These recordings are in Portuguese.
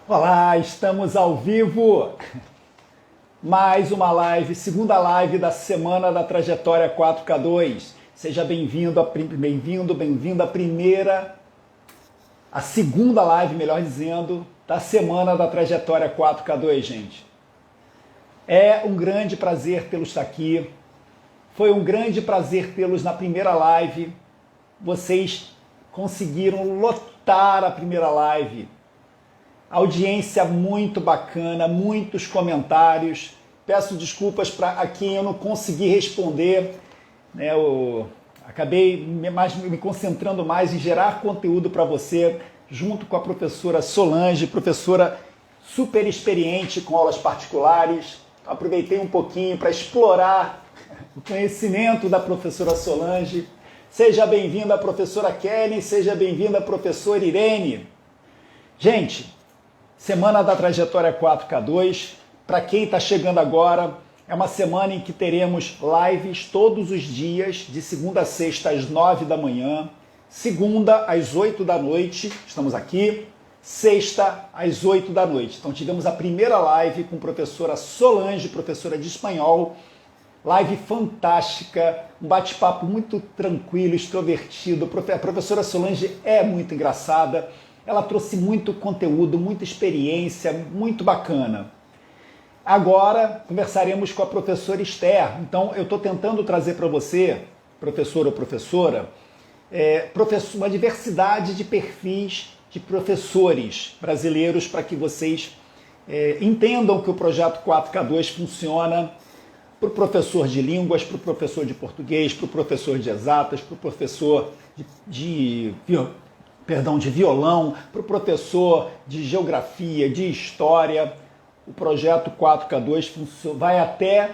Olá, estamos ao vivo. Mais uma live, segunda live da semana da trajetória 4K2. Seja bem-vindo, bem-vinda a segunda live, melhor dizendo, da semana da trajetória 4K2, gente. É um grande prazer tê-los aqui. Foi um grande prazer tê-los na primeira live. Vocês conseguiram lotar a primeira live. Audiência muito bacana, muitos comentários. Peço desculpas para quem eu não consegui responder, né? Eu acabei me concentrando mais em gerar conteúdo para você, junto com a professora Solange, professora super experiente com aulas particulares. Aproveitei um pouquinho para explorar o conhecimento da professora Solange. Seja bem-vinda, professora Kelly, seja bem-vinda, professora Irene. Gente, semana da trajetória 4K2, para quem está chegando agora, é uma semana em que teremos lives todos os dias, de segunda a sexta às 9 da manhã, segunda às 8 da noite, estamos aqui, sexta às 8 da noite. Então tivemos a primeira live com a professora Solange, professora de espanhol, live fantástica, um bate-papo muito tranquilo, extrovertido. A professora Solange é muito engraçada, ela trouxe muito conteúdo, muita experiência, muito bacana. Agora conversaremos com a professora Esther. Então eu estou tentando trazer para você, professor ou professora, uma diversidade de perfis de professores brasileiros para que vocês entendam que o projeto 4K2 funciona para o professor de línguas, para o professor de português, para o professor de exatas, para o professor de violão, para o professor de geografia, de história. O projeto 4K2 vai até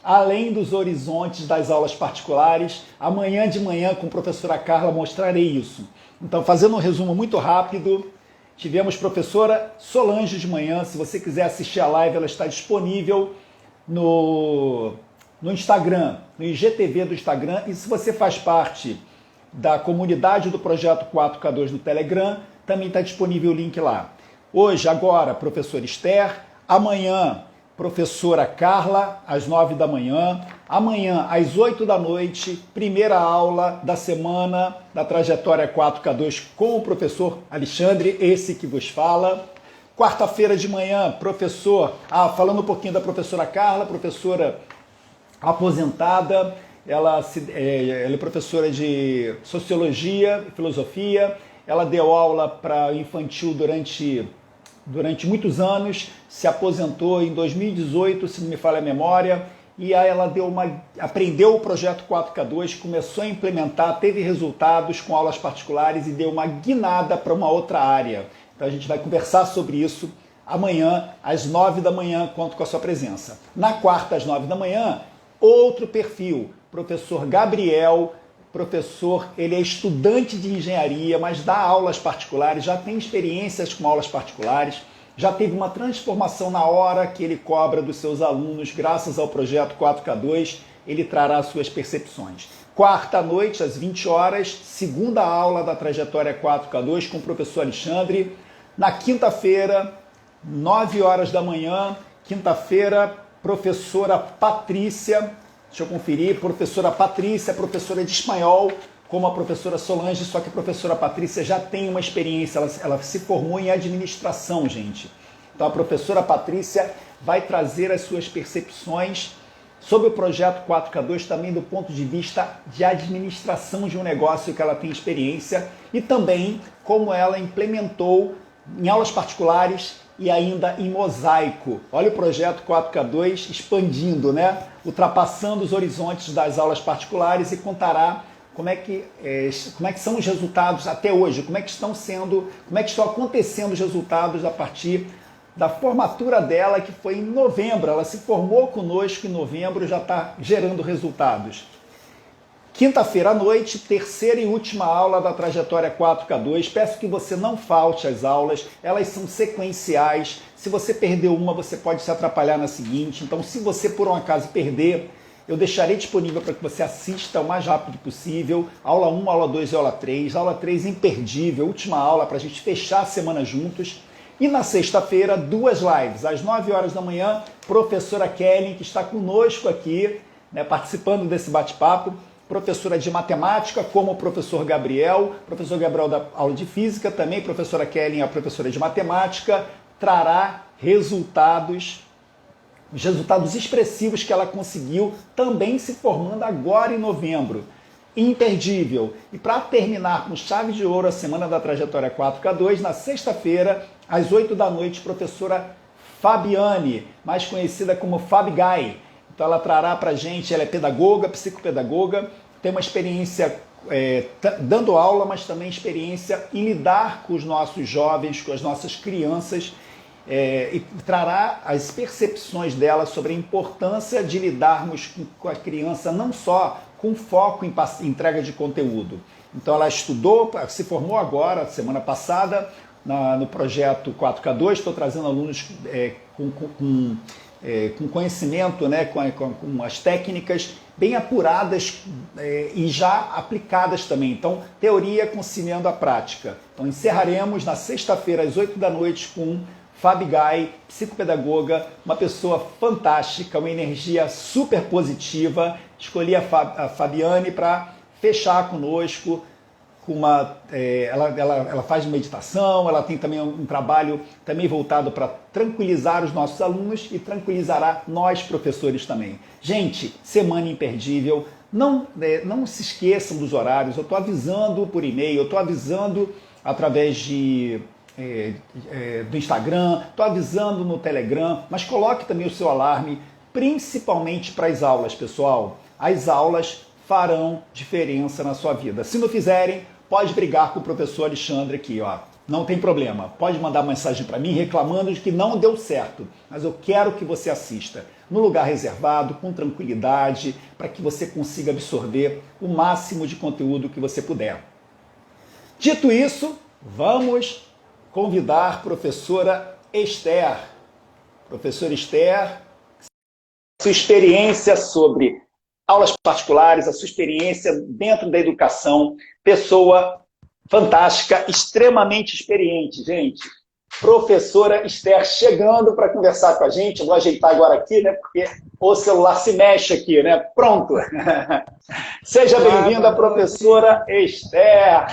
além dos horizontes das aulas particulares. Amanhã de manhã, com a professora Carla, mostrarei isso. Então, fazendo um resumo muito rápido, tivemos professora Solange de manhã. Se você quiser assistir a live, ela está disponível no Instagram, no IGTV do Instagram. E se você faz parte da comunidade do projeto 4K2 no Telegram, também está disponível o link lá. Hoje, agora, professora Esther. Amanhã, professora Carla, às 9 da manhã. Amanhã, às 8 da noite, primeira aula da semana da trajetória 4K2 com o professor Alexandre, esse que vos fala. Quarta-feira de manhã, falando um pouquinho da professora Carla, professora aposentada. Ela é professora de Sociologia e Filosofia. Ela deu aula para infantil durante muitos anos, se aposentou em 2018, se não me falha a memória, e aí ela aprendeu o projeto 4K2, começou a implementar, teve resultados com aulas particulares e deu uma guinada para uma outra área. Então a gente vai conversar sobre isso amanhã, às 9 da manhã, conto com a sua presença. Na quarta, às 9 da manhã, outro perfil, professor Gabriel. Professor, ele é estudante de engenharia, mas dá aulas particulares, já tem experiências com aulas particulares, já teve uma transformação na hora que ele cobra dos seus alunos, graças ao projeto 4K2, ele trará suas percepções. Quarta noite, às 20 horas, segunda aula da trajetória 4K2 com o professor Alexandre. Na quinta-feira, 9 horas da manhã, quinta-feira, professora Patrícia. Deixa eu conferir, professora Patrícia, professora de espanhol, como a professora Solange, só que a professora Patrícia já tem uma experiência, ela se formou em administração, gente. Então a professora Patrícia vai trazer as suas percepções sobre o projeto 4K2 também do ponto de vista de administração de um negócio que ela tem experiência e também como ela implementou em aulas particulares e ainda em mosaico. Olha o projeto 4K2 expandindo, né? Ultrapassando os horizontes das aulas particulares e contará como é que são os resultados até hoje, como é que estão acontecendo os resultados a partir da formatura dela, que foi em novembro. Ela se formou conosco em novembro, já está gerando resultados. Quinta-feira à noite, terceira e última aula da trajetória 4K2. Peço que você não falte às aulas, elas são sequenciais. Se você perdeu uma, você pode se atrapalhar na seguinte. Então, se você por um acaso perder, eu deixarei disponível para que você assista o mais rápido possível. Aula 1, aula 2 e aula 3. Aula 3 imperdível, última aula para a gente fechar a semana juntos. E na sexta-feira, 2 lives. Às 9 horas da manhã, professora Kelly, que está conosco aqui, né, participando desse bate-papo. Professora de matemática, como o professor Gabriel da aula de física, também professora Kelly, a professora de matemática, trará os resultados expressivos que ela conseguiu, também se formando agora em novembro. Imperdível. E para terminar com chave de ouro a semana da trajetória 4K2, na sexta-feira, às 8 da noite, professora Fabiane, mais conhecida como Fabigai. Então ela trará para a gente, ela é pedagoga, psicopedagoga, tem uma experiência dando aula, mas também experiência em lidar com os nossos jovens, com as nossas crianças, e trará as percepções dela sobre a importância de lidarmos com a criança não só com foco em entrega de conteúdo. Então ela estudou, se formou agora, semana passada, no projeto 4K2, estou trazendo alunos com conhecimento, né, com as técnicas bem apuradas e já aplicadas também. Então, teoria conciliando a prática. Então, encerraremos na sexta-feira, às 8 da noite, com Fabigai, psicopedagoga, uma pessoa fantástica, uma energia super positiva. Escolhi a Fabiane para fechar conosco. Ela faz meditação, ela tem também um trabalho também voltado para tranquilizar os nossos alunos e tranquilizará nós, professores, também. Gente, semana imperdível. Não se esqueçam dos horários. Eu estou avisando por e-mail, eu estou avisando através do Instagram, estou avisando no Telegram, mas coloque também o seu alarme, principalmente para as aulas, pessoal. As aulas farão diferença na sua vida. Se não fizerem, pode brigar com o professor Alexandre aqui, ó. Não tem problema. Pode mandar mensagem para mim reclamando de que não deu certo, mas eu quero que você assista no lugar reservado, com tranquilidade, para que você consiga absorver o máximo de conteúdo que você puder. Dito isso, vamos convidar a professora Esther. Professora Esther, sua experiência sobre aulas particulares, a sua experiência dentro da educação, pessoa fantástica, extremamente experiente, gente. Professora Esther chegando para conversar com a gente. Eu vou ajeitar agora aqui, né? Porque o celular se mexe aqui, né? Pronto. Seja bem-vinda, professora Esther.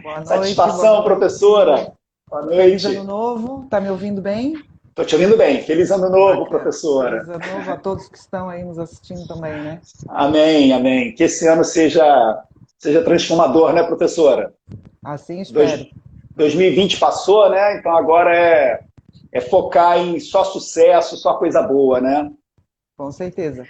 Boa noite. Satisfação, professora. Boa noite. Feliz ano novo. Tá me ouvindo bem? Estou te ouvindo bem. Feliz ano novo, professora. Feliz ano novo a todos que estão aí nos assistindo também, né? Amém, amém. Que esse ano seja transformador, né, professora? Assim espero. 2020 passou, né? Então agora é focar em só sucesso, só coisa boa, né? Com certeza.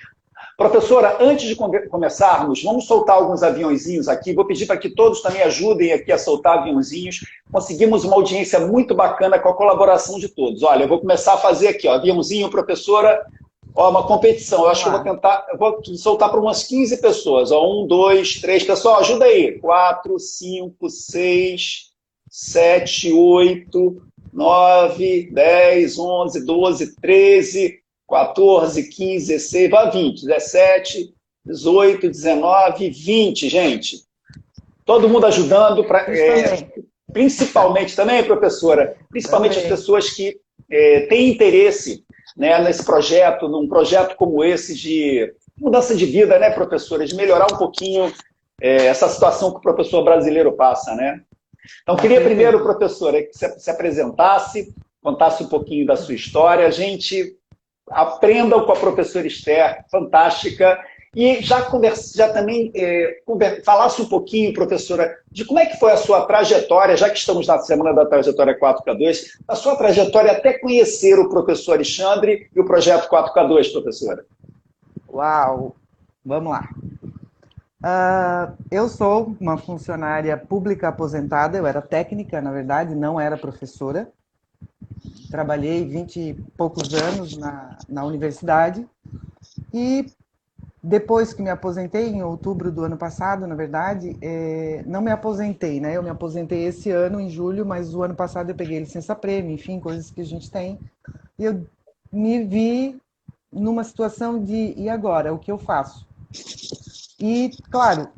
Professora, antes de começarmos, vamos soltar alguns aviãozinhos aqui. Vou pedir para que todos também ajudem aqui a soltar aviãozinhos. Conseguimos uma audiência muito bacana com a colaboração de todos. Olha, eu vou começar a fazer aqui, ó, aviãozinho, professora. Ó, uma competição. Eu acho que eu vou soltar para umas 15 pessoas. Ó, 1, 2, 3. Pessoal, ajuda aí. 4, 5, 6, 7, 8, 9, 10, 11, 12, 13, 14, 15, 16, vai 20, 17, 18, 19, 20, gente. Todo mundo ajudando, principalmente também, professora, principalmente as pessoas que têm interesse, né, nesse projeto, num projeto como esse de mudança de vida, né, professora, de melhorar um pouquinho essa situação que o professor brasileiro passa, né? Então, queria primeiro, professora, que você se apresentasse, contasse um pouquinho da sua história. A gente aprendam com a professora Esther, fantástica, e já também falasse um pouquinho, professora, de como é que foi a sua trajetória, já que estamos na semana da trajetória 4K2, a sua trajetória até conhecer o professor Alexandre e o projeto 4K2, professora. Uau! Vamos lá. Eu sou uma funcionária pública aposentada, eu era técnica, na verdade, não era professora. Trabalhei 20 e poucos anos na universidade e depois que me aposentei, em outubro do ano passado, na verdade, não me aposentei, né? Eu me aposentei esse ano, em julho, mas o ano passado eu peguei licença-prêmio, enfim, coisas que a gente tem. E eu me vi numa situação de, e agora? O que eu faço? E, claro,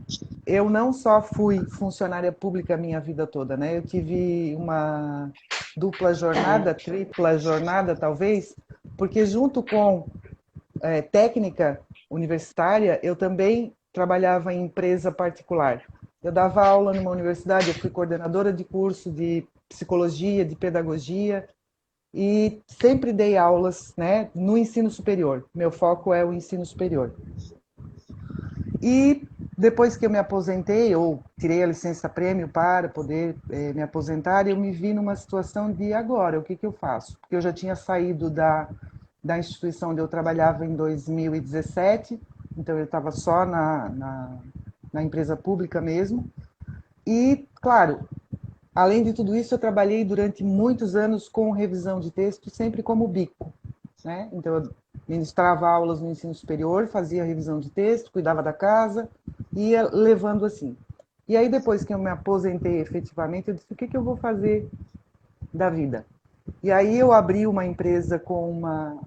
eu não só fui funcionária pública a minha vida toda, né? Eu tive uma dupla jornada, tripla jornada, talvez, porque junto com técnica universitária, eu também trabalhava em empresa particular. Eu dava aula numa universidade, eu fui coordenadora de curso de psicologia, de pedagogia, e sempre dei aulas, né, no ensino superior. Meu foco é o ensino superior. E depois que eu me aposentei, ou tirei a licença-prêmio para poder me aposentar, eu me vi numa situação de agora, o que eu faço? Porque eu já tinha saído da instituição onde eu trabalhava em 2017, então eu estava só na empresa pública mesmo. E, claro, além de tudo isso, eu trabalhei durante muitos anos com revisão de texto, sempre como bico, né? Então, eu ministrava aulas no ensino superior, fazia revisão de texto, cuidava da casa, ia levando assim. E aí, depois que eu me aposentei efetivamente, eu disse, o que eu vou fazer da vida? E aí eu abri uma empresa com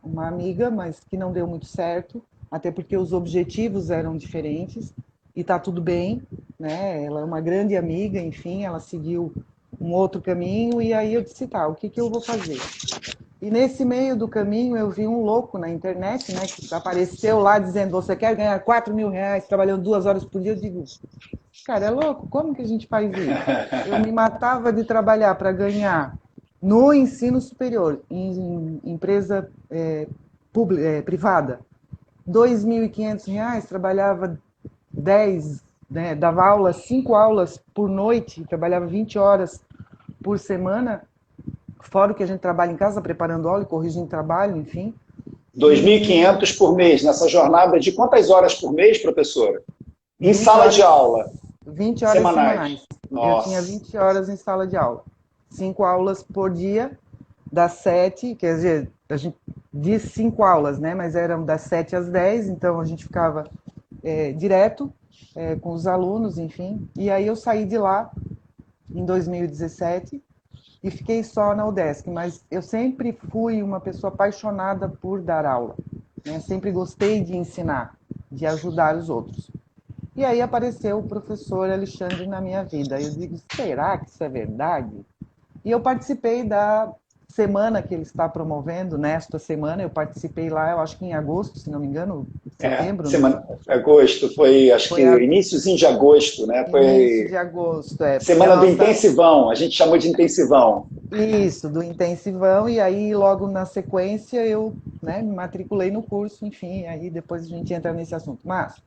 uma amiga, mas que não deu muito certo, até porque os objetivos eram diferentes, e está tudo bem, né? Ela é uma grande amiga, enfim, ela seguiu um outro caminho, e aí eu disse, tá, o que eu vou fazer? E nesse meio do caminho eu vi um louco na internet, né, que apareceu lá dizendo, você quer ganhar 4 mil reais trabalhando 2 horas por dia? Eu digo, cara, é louco, como que a gente faz isso? Eu me matava de trabalhar para ganhar no ensino superior, em empresa privada, R$ 2.500, trabalhava 10, né, dava aula, 5 aulas por noite, trabalhava 20 horas por semana, fora o que a gente trabalha em casa, preparando aula e corrigindo trabalho, enfim. 2.500 por mês, nessa jornada de quantas horas por mês, professora? Em sala de aula? 20 horas semanais. semanais. Nossa. Eu tinha 20 horas em sala de aula. 5 aulas por dia, das 7, quer dizer, a gente diz 5 aulas, né? Mas eram das 7 às 10, então a gente ficava direto com os alunos, enfim. E aí eu saí de lá em 2017 e fiquei só na UDESC, mas eu sempre fui uma pessoa apaixonada por dar aula, né? Sempre gostei de ensinar, de ajudar os outros. E aí apareceu o professor Alexandre na minha vida. Eu digo, será que isso é verdade? E eu participei da semana que ele está promovendo, nesta semana, eu participei lá, eu acho que em agosto, se não me engano, setembro, né? Agosto, foi, acho que Foi a iníciozinho de agosto, né? início Foi de agosto, porque a semana do nossa... intensivão, a gente chamou de intensivão. Isso, do intensivão, e aí logo na sequência eu, né, me matriculei no curso, enfim, aí depois a gente entra nesse assunto. Mas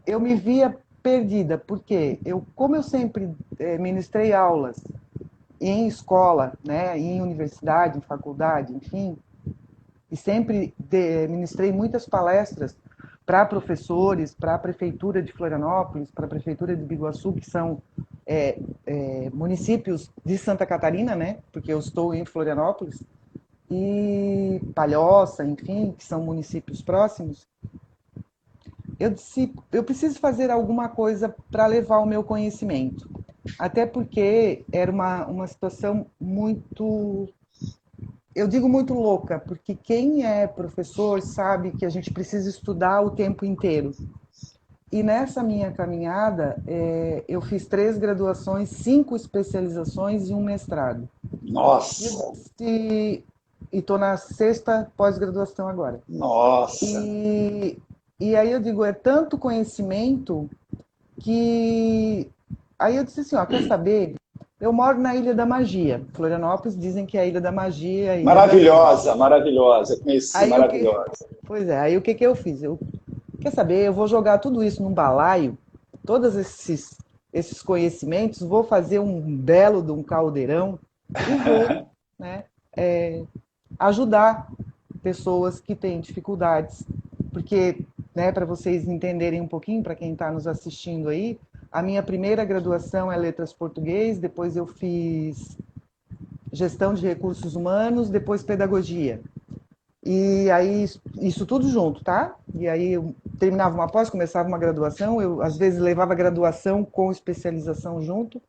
eu me via perdida, porque como eu sempre ministrei aulas em escola, né, em universidade, em faculdade, enfim, e sempre ministrei muitas palestras para professores, para a Prefeitura de Florianópolis, para a Prefeitura de Biguaçu, que são municípios de Santa Catarina, né, porque eu estou em Florianópolis, e Palhoça, enfim, que são municípios próximos. Eu disse, eu preciso fazer alguma coisa para levar o meu conhecimento. Até porque era uma situação muito, eu digo muito louca, porque quem é professor sabe que a gente precisa estudar o tempo inteiro. E nessa minha caminhada, eu fiz 3 graduações, 5 especializações e um mestrado. Nossa! E estou na 6ª pós-graduação agora. Nossa! E aí eu digo, é tanto conhecimento que... Aí eu disse assim, ó, quer saber? Eu moro na Ilha da Magia. Florianópolis dizem que é a Ilha da Magia. Maravilhosa, maravilhosa. Conheci, Aí maravilhosa. Pois é, aí o que eu fiz? Quer saber? Eu vou jogar tudo isso num balaio, todos esses conhecimentos, vou fazer um belo de um caldeirão e vou, né, ajudar pessoas que têm dificuldades. Porque, né, para vocês entenderem um pouquinho, para quem está nos assistindo aí, a minha primeira graduação é Letras Português, depois eu fiz Gestão de Recursos Humanos, depois Pedagogia. E aí, isso tudo junto, tá? E aí eu terminava uma pós, começava uma graduação, eu às vezes levava graduação com especialização junto.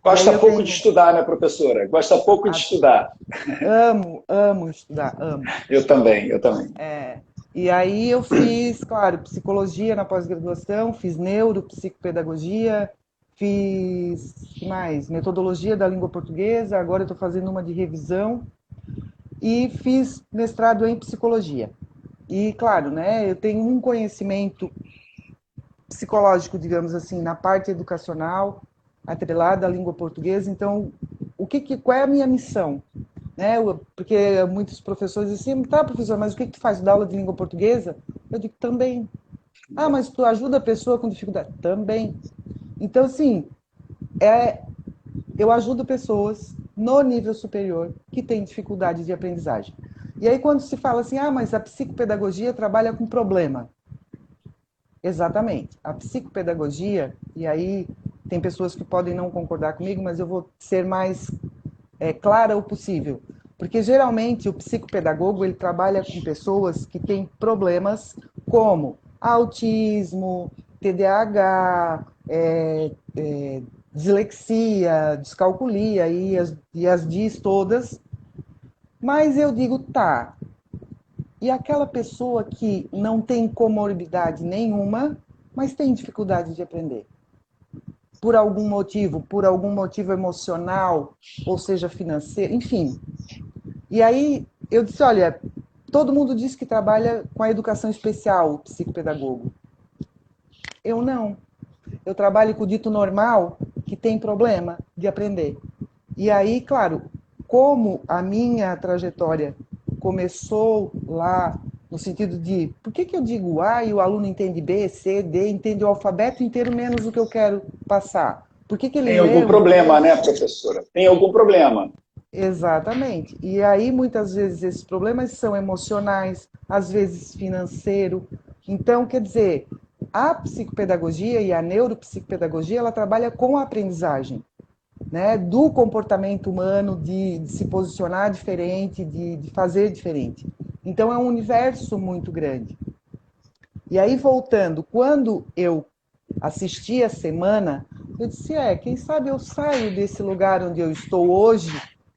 Gosta pouco de estudar, né, professora? Gosta pouco de estudar. Amo estudar, amo. Eu também, eu também. E aí eu fiz, claro, psicologia na pós-graduação, fiz neuropsicopedagogia, fiz, que mais? Metodologia da língua portuguesa, agora eu estou fazendo uma de revisão e fiz mestrado em psicologia. E, claro, né, eu tenho um conhecimento psicológico, digamos assim, na parte educacional, atrelada à língua portuguesa. Então, qual é a minha missão? Né? Porque muitos professores dizem assim, tá, professor, mas o que tu faz? Dá aula de língua portuguesa? Eu digo, também. Ah, mas tu ajuda a pessoa com dificuldade? Também. Então, assim, eu ajudo pessoas no nível superior que têm dificuldade de aprendizagem. E aí, quando se fala assim, ah, mas a psicopedagogia trabalha com problema. Exatamente. A psicopedagogia, e aí tem pessoas que podem não concordar comigo, mas eu vou ser mais clara o possível. Porque geralmente o psicopedagogo ele trabalha com pessoas que têm problemas como autismo, TDAH, dislexia, descalculia e as DIS todas. Mas eu digo, tá, e aquela pessoa que não tem comorbidade nenhuma, mas tem dificuldade de aprender? Por algum motivo emocional, ou seja, financeiro, enfim. E aí eu disse, olha, todo mundo diz que trabalha com a educação especial, o psicopedagogo. Eu não. Eu trabalho com o dito normal, que tem problema de aprender. E aí, claro, como a minha trajetória começou lá no sentido de por que eu digo A e o aluno entende B, C, D, entende o alfabeto inteiro menos o que eu quero passar? Por que ele Tem lê algum um problema, texto? né, professora? Tem algum problema. Exatamente. E aí, muitas vezes, esses problemas são emocionais, às vezes financeiro. Então, quer dizer, a psicopedagogia e a neuropsicopedagogia, ela trabalha com a aprendizagem, né, do comportamento humano, de se posicionar diferente, de fazer diferente. Então, é um universo muito grande. E aí, voltando, quando eu assisti a semana, eu disse, quem sabe eu saio desse lugar onde eu estou hoje,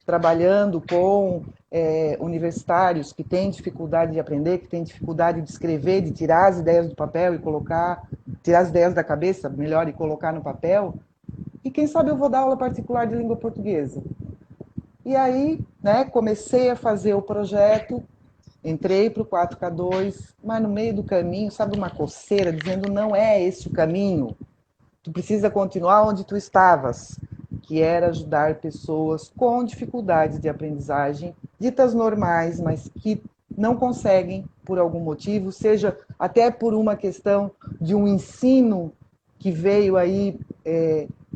trabalhando com universitários que têm dificuldade de aprender, que têm dificuldade de escrever, de tirar as ideias do papel e colocar, tirar as ideias da cabeça, melhor, e colocar no papel. E quem sabe eu vou dar aula particular de língua portuguesa. E aí, né, comecei a fazer o projeto, entrei para o 4K2, mas no meio do caminho, sabe, uma coceira dizendo não é esse o caminho. Tu precisa continuar onde tu estavas, que era ajudar pessoas com dificuldades de aprendizagem, ditas normais, mas que não conseguem por algum motivo, seja até por uma questão de um ensino que veio aí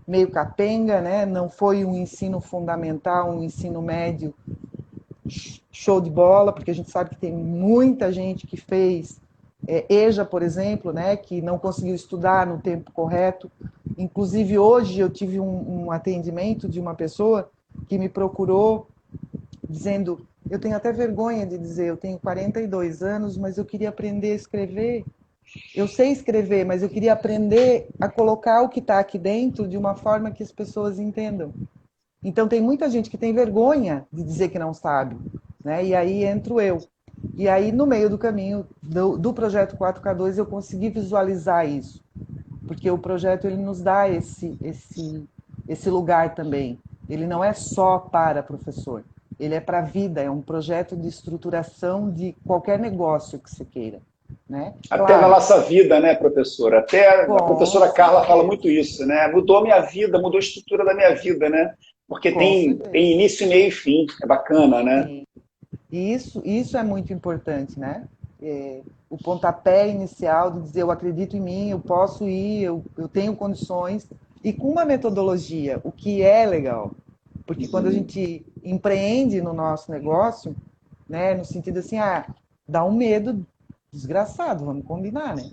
meio capenga, né? Não foi um ensino fundamental, um ensino médio show de bola, porque a gente sabe que tem muita gente que fez EJA, por exemplo, né, que não conseguiu estudar no tempo correto. Inclusive, hoje eu tive um atendimento de uma pessoa que me procurou dizendo, eu tenho até vergonha de dizer, eu tenho 42 anos, mas eu queria aprender a escrever. Eu sei escrever, mas eu queria aprender a colocar o que está aqui dentro de uma forma que as pessoas entendam. Então, tem muita gente que tem vergonha de dizer que não sabe, né? E aí entro eu. E aí, no meio do caminho do projeto 4K2, eu consegui visualizar isso. Porque o projeto ele nos dá esse lugar também. Ele não é só para professor, ele é para a vida, é um projeto de estruturação de qualquer negócio que você queira. Né? Até na Claro, nossa vida, né, professora? Até a com professora Carla fala certeza, muito isso, né? Mudou a minha vida, mudou a estrutura da minha vida, né? Porque com tem certeza. início, meio e fim. É bacana, né? Sim. E isso é muito importante, né? O pontapé inicial de dizer eu acredito em mim, eu posso ir, eu tenho condições, e com uma metodologia, o que é legal. Porque quando a Uhum. gente empreende no nosso negócio, né, no sentido assim, dá um medo desgraçado, vamos combinar, né?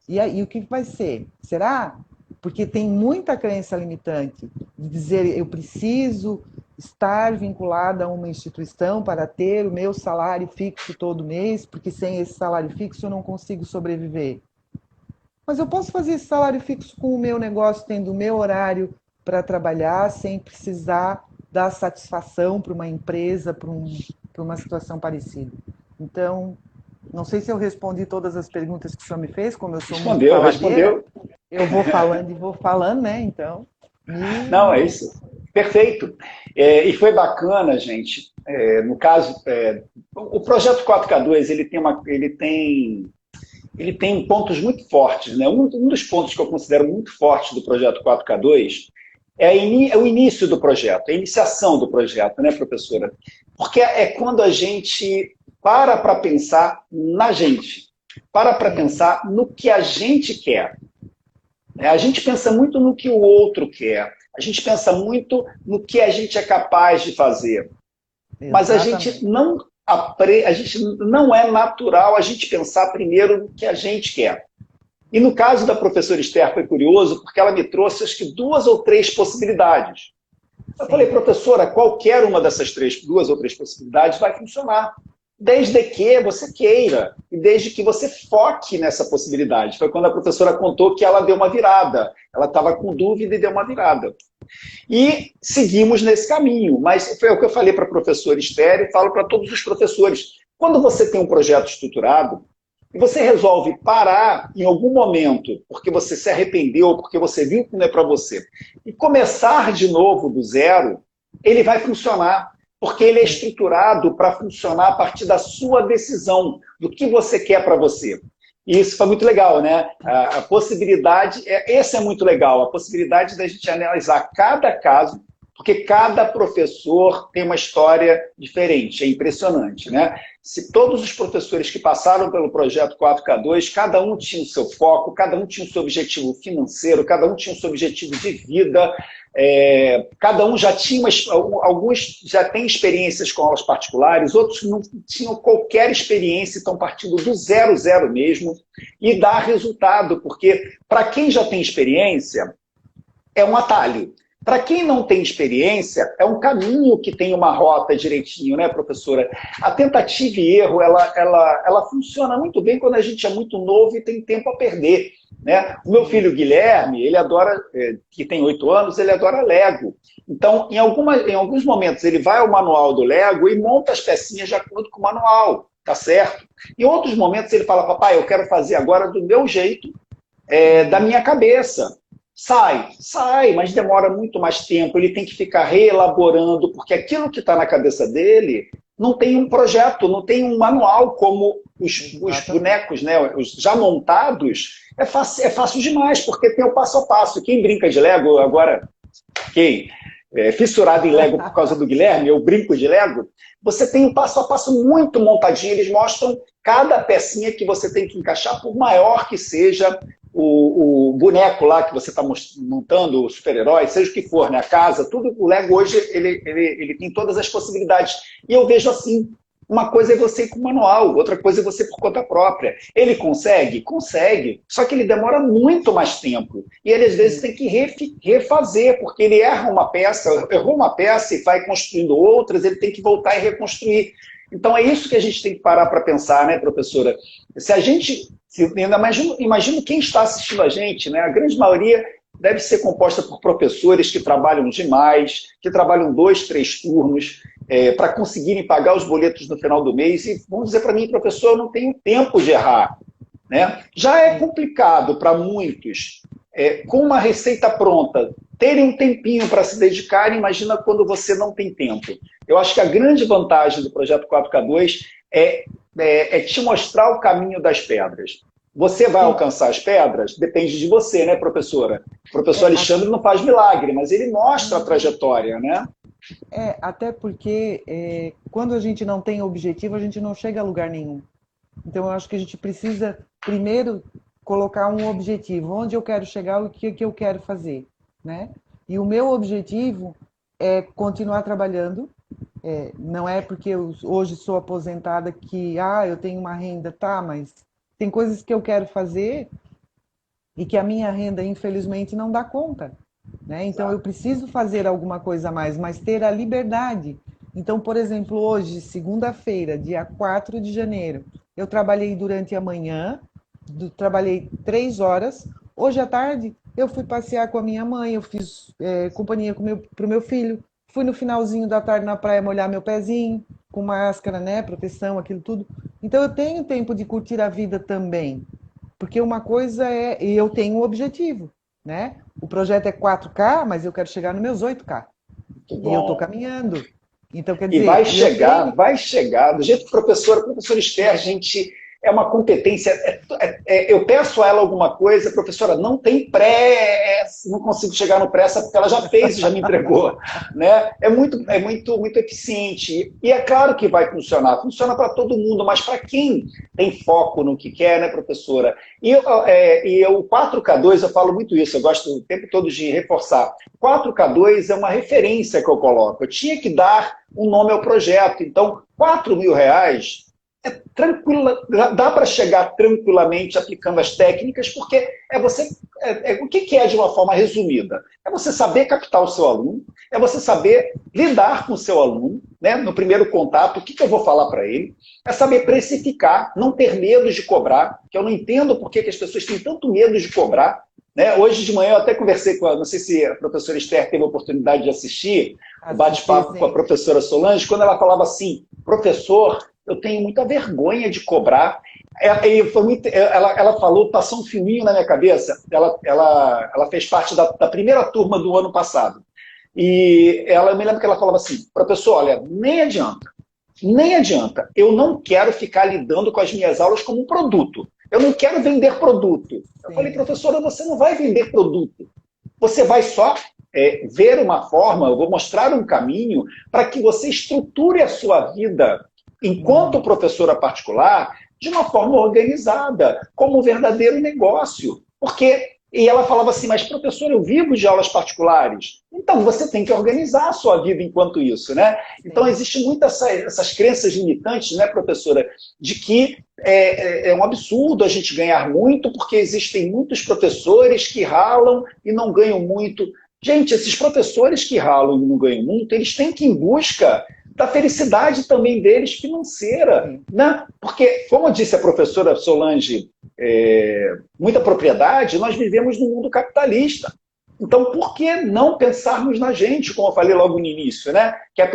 E aí, o que vai ser? Será? Porque tem muita crença limitante de dizer eu preciso estar vinculada a uma instituição para ter o meu salário fixo todo mês, porque sem esse salário fixo eu não consigo sobreviver. Mas eu posso fazer esse salário fixo com o meu negócio, tendo o meu horário para trabalhar, sem precisar dar satisfação para uma empresa, para uma situação parecida. Então, Não sei se eu respondi todas as perguntas que o senhor me fez, como eu sou muito Respondeu, faladeira. respondeu. Eu vou falando e vou falando, né? Então, Não, é isso. Perfeito. E foi bacana, gente. No caso, o projeto 4K2 ele tem pontos muito fortes, né? Um dos pontos que eu considero muito fortes do projeto 4K2 é o início do projeto, a iniciação do projeto, né, professora? Porque é quando a gente para pensar na gente, para pensar no que a gente quer. A gente pensa muito no que o outro quer, a gente pensa muito no que a gente é capaz de fazer, mas exatamente. a gente não é natural a gente pensar primeiro no que a gente quer. E no caso da professora Esther foi curioso, porque ela me trouxe acho que 2 ou 3 possibilidades. Eu falei, Sim, professora, qualquer uma dessas 2 ou 3 possibilidades vai funcionar. Desde que você queira e desde que você foque nessa possibilidade. Foi quando a professora contou que ela deu uma virada. Ela estava com dúvida e deu uma virada. E seguimos nesse caminho. Mas foi o que eu falei para a professora Esther e falo para todos os professores. Quando você tem um projeto estruturado, e você resolve parar em algum momento, porque você se arrependeu, porque você viu que não é para você, e começar de novo do zero, ele vai funcionar, porque ele é estruturado para funcionar a partir da sua decisão, do que você quer para você. E isso foi muito legal, né? A possibilidade, esse é muito legal, a possibilidade da gente analisar cada caso, porque cada professor tem uma história diferente, é impressionante, né? Se todos os professores que passaram pelo projeto 4K2, cada um tinha o seu foco, cada um tinha o seu objetivo financeiro, cada um tinha o seu objetivo de vida, cada um já tinha, alguns já têm experiências com aulas particulares, outros não tinham qualquer experiência, estão partindo do zero, zero mesmo, e dá resultado, porque para quem já tem experiência, é um atalho. Para quem não tem experiência, é um caminho que tem uma rota direitinho, né, professora? A tentativa e erro, ela funciona muito bem quando a gente é muito novo e tem tempo a perder, né? O meu filho Guilherme, ele adora, que tem 8 anos, ele adora Lego. Então, em alguns momentos, ele vai ao manual do Lego e monta as pecinhas de acordo com o manual, tá certo? Em outros momentos, ele fala, papai, eu quero fazer agora do meu jeito, da minha cabeça. Sai, mas demora muito mais tempo, ele tem que ficar reelaborando, porque aquilo que está na cabeça dele não tem um projeto, não tem um manual como os bonecos, né, os já montados, é fácil demais, porque tem o passo a passo. Quem brinca de Lego agora, quem é fissurado em Lego por causa do Guilherme, eu brinco de Lego, você tem um passo a passo muito montadinho, eles mostram cada pecinha que você tem que encaixar, por maior que seja o boneco lá que você está montando, o super-herói, seja o que for, né? A casa, tudo, o Lego hoje, ele tem todas as possibilidades. E eu vejo assim, uma coisa é você ir com o manual, outra coisa é você por conta própria. Ele consegue? Consegue. Só que ele demora muito mais tempo. E ele, às vezes, tem que refazer, porque ele errou uma peça e vai construindo outras, ele tem que voltar e reconstruir. Então, é isso que a gente tem que parar para pensar, né, professora? Se a gente... Ainda imagino quem está assistindo a gente, né? A grande maioria deve ser composta por professores que trabalham demais, que trabalham 2, 3 turnos, para conseguirem pagar os boletos no final do mês. E vão dizer para mim, professor, eu não tenho tempo de errar, né? Já é complicado para muitos, com uma receita pronta, terem um tempinho para se dedicarem, imagina quando você não tem tempo. Eu acho que a grande vantagem do projeto 4K2 é te mostrar o caminho das pedras. Você vai alcançar as pedras? Depende de você, né, professora? O professor Alexandre não faz milagre, mas ele mostra a trajetória, né? Até porque quando a gente não tem objetivo, a gente não chega a lugar nenhum. Então, eu acho que a gente precisa, primeiro, colocar um objetivo. Onde eu quero chegar, o que eu quero fazer, né? E o meu objetivo é continuar trabalhando. Não é porque eu hoje sou aposentada que eu tenho uma renda, tá, mas tem coisas que eu quero fazer e que a minha renda, infelizmente, não dá conta, né? Então, eu preciso fazer alguma coisa a mais, mas ter a liberdade. Então, por exemplo, hoje, segunda-feira, dia 4 de janeiro, eu trabalhei durante a manhã, trabalhei 3 horas. Hoje à tarde, eu fui passear com a minha mãe, eu fiz companhia para o meu filho, fui no finalzinho da tarde na praia molhar meu pezinho, com máscara, né, proteção, aquilo tudo. Então eu tenho tempo de curtir a vida também. Porque uma coisa é, e eu tenho um objetivo, né? O projeto é 4K, mas eu quero chegar nos meus 8K. Muito E eu estou bom. caminhando. Então, quer E dizer, eu tenho. vai chegar. Do jeito que a professora Esther, gente, é uma competência. Eu peço a ela alguma coisa, professora, não tem pressa, não consigo chegar no pressa, porque ela já fez e já me entregou. Né? Muito eficiente. E é claro que vai funcionar. Funciona para todo mundo, mas para quem tem foco no que quer, né, professora? E o 4K2, eu falo muito isso, eu gosto o tempo todo de reforçar. 4K2 é uma referência que eu coloco. Eu tinha que dar um nome ao projeto. Então, R$ 4.000 tranquila, dá para chegar tranquilamente aplicando as técnicas, porque o que é de uma forma resumida? É você saber captar o seu aluno, é você saber lidar com o seu aluno, né, no primeiro contato, o que eu vou falar para ele, é saber precificar, não ter medo de cobrar, que eu não entendo por que as pessoas têm tanto medo de cobrar. Né? Hoje de manhã eu até conversei com não sei se a professora Esther teve a oportunidade de assistir o bate-papo com a professora Solange, quando ela falava assim, professor, eu tenho muita vergonha de cobrar. Ela falou, passou um filminho na minha cabeça, ela fez parte da primeira turma do ano passado. E eu me lembro que ela falava assim, professor, olha, nem adianta, eu não quero ficar lidando com as minhas aulas como um produto. Eu não quero vender produto. Eu falei, professora, você não vai vender produto. Você vai só ver uma forma, eu vou mostrar um caminho para que você estruture a sua vida enquanto professora particular de uma forma organizada, como um verdadeiro negócio. E ela falava assim, mas professor, eu vivo de aulas particulares. Então, você tem que organizar a sua vida enquanto isso, né? Então, existe muitas essas crenças limitantes, né, professora, de que é um absurdo a gente ganhar muito, porque existem muitos professores que ralam e não ganham muito. Gente, esses professores que ralam e não ganham muito, eles têm que ir em busca da felicidade também deles financeira. Né? Porque, como disse a professora Solange, muita propriedade, nós vivemos num mundo capitalista. Então, por que não pensarmos na gente, como eu falei logo no início, né? Que é o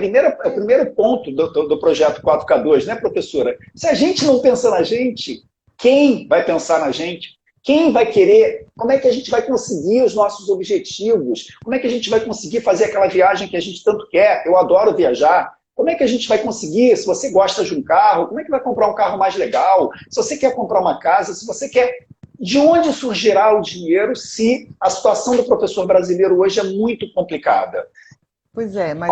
primeiro ponto do projeto 4K2, né, professora? Se a gente não pensa na gente, quem vai pensar na gente? Quem vai querer? Como é que a gente vai conseguir os nossos objetivos? Como é que a gente vai conseguir fazer aquela viagem que a gente tanto quer? Eu adoro viajar. Como é que a gente vai conseguir, se você gosta de um carro, como é que vai comprar um carro mais legal? Se você quer comprar uma casa, se você quer... De onde surgirá o dinheiro se a situação do professor brasileiro hoje é muito complicada? Pois é, mas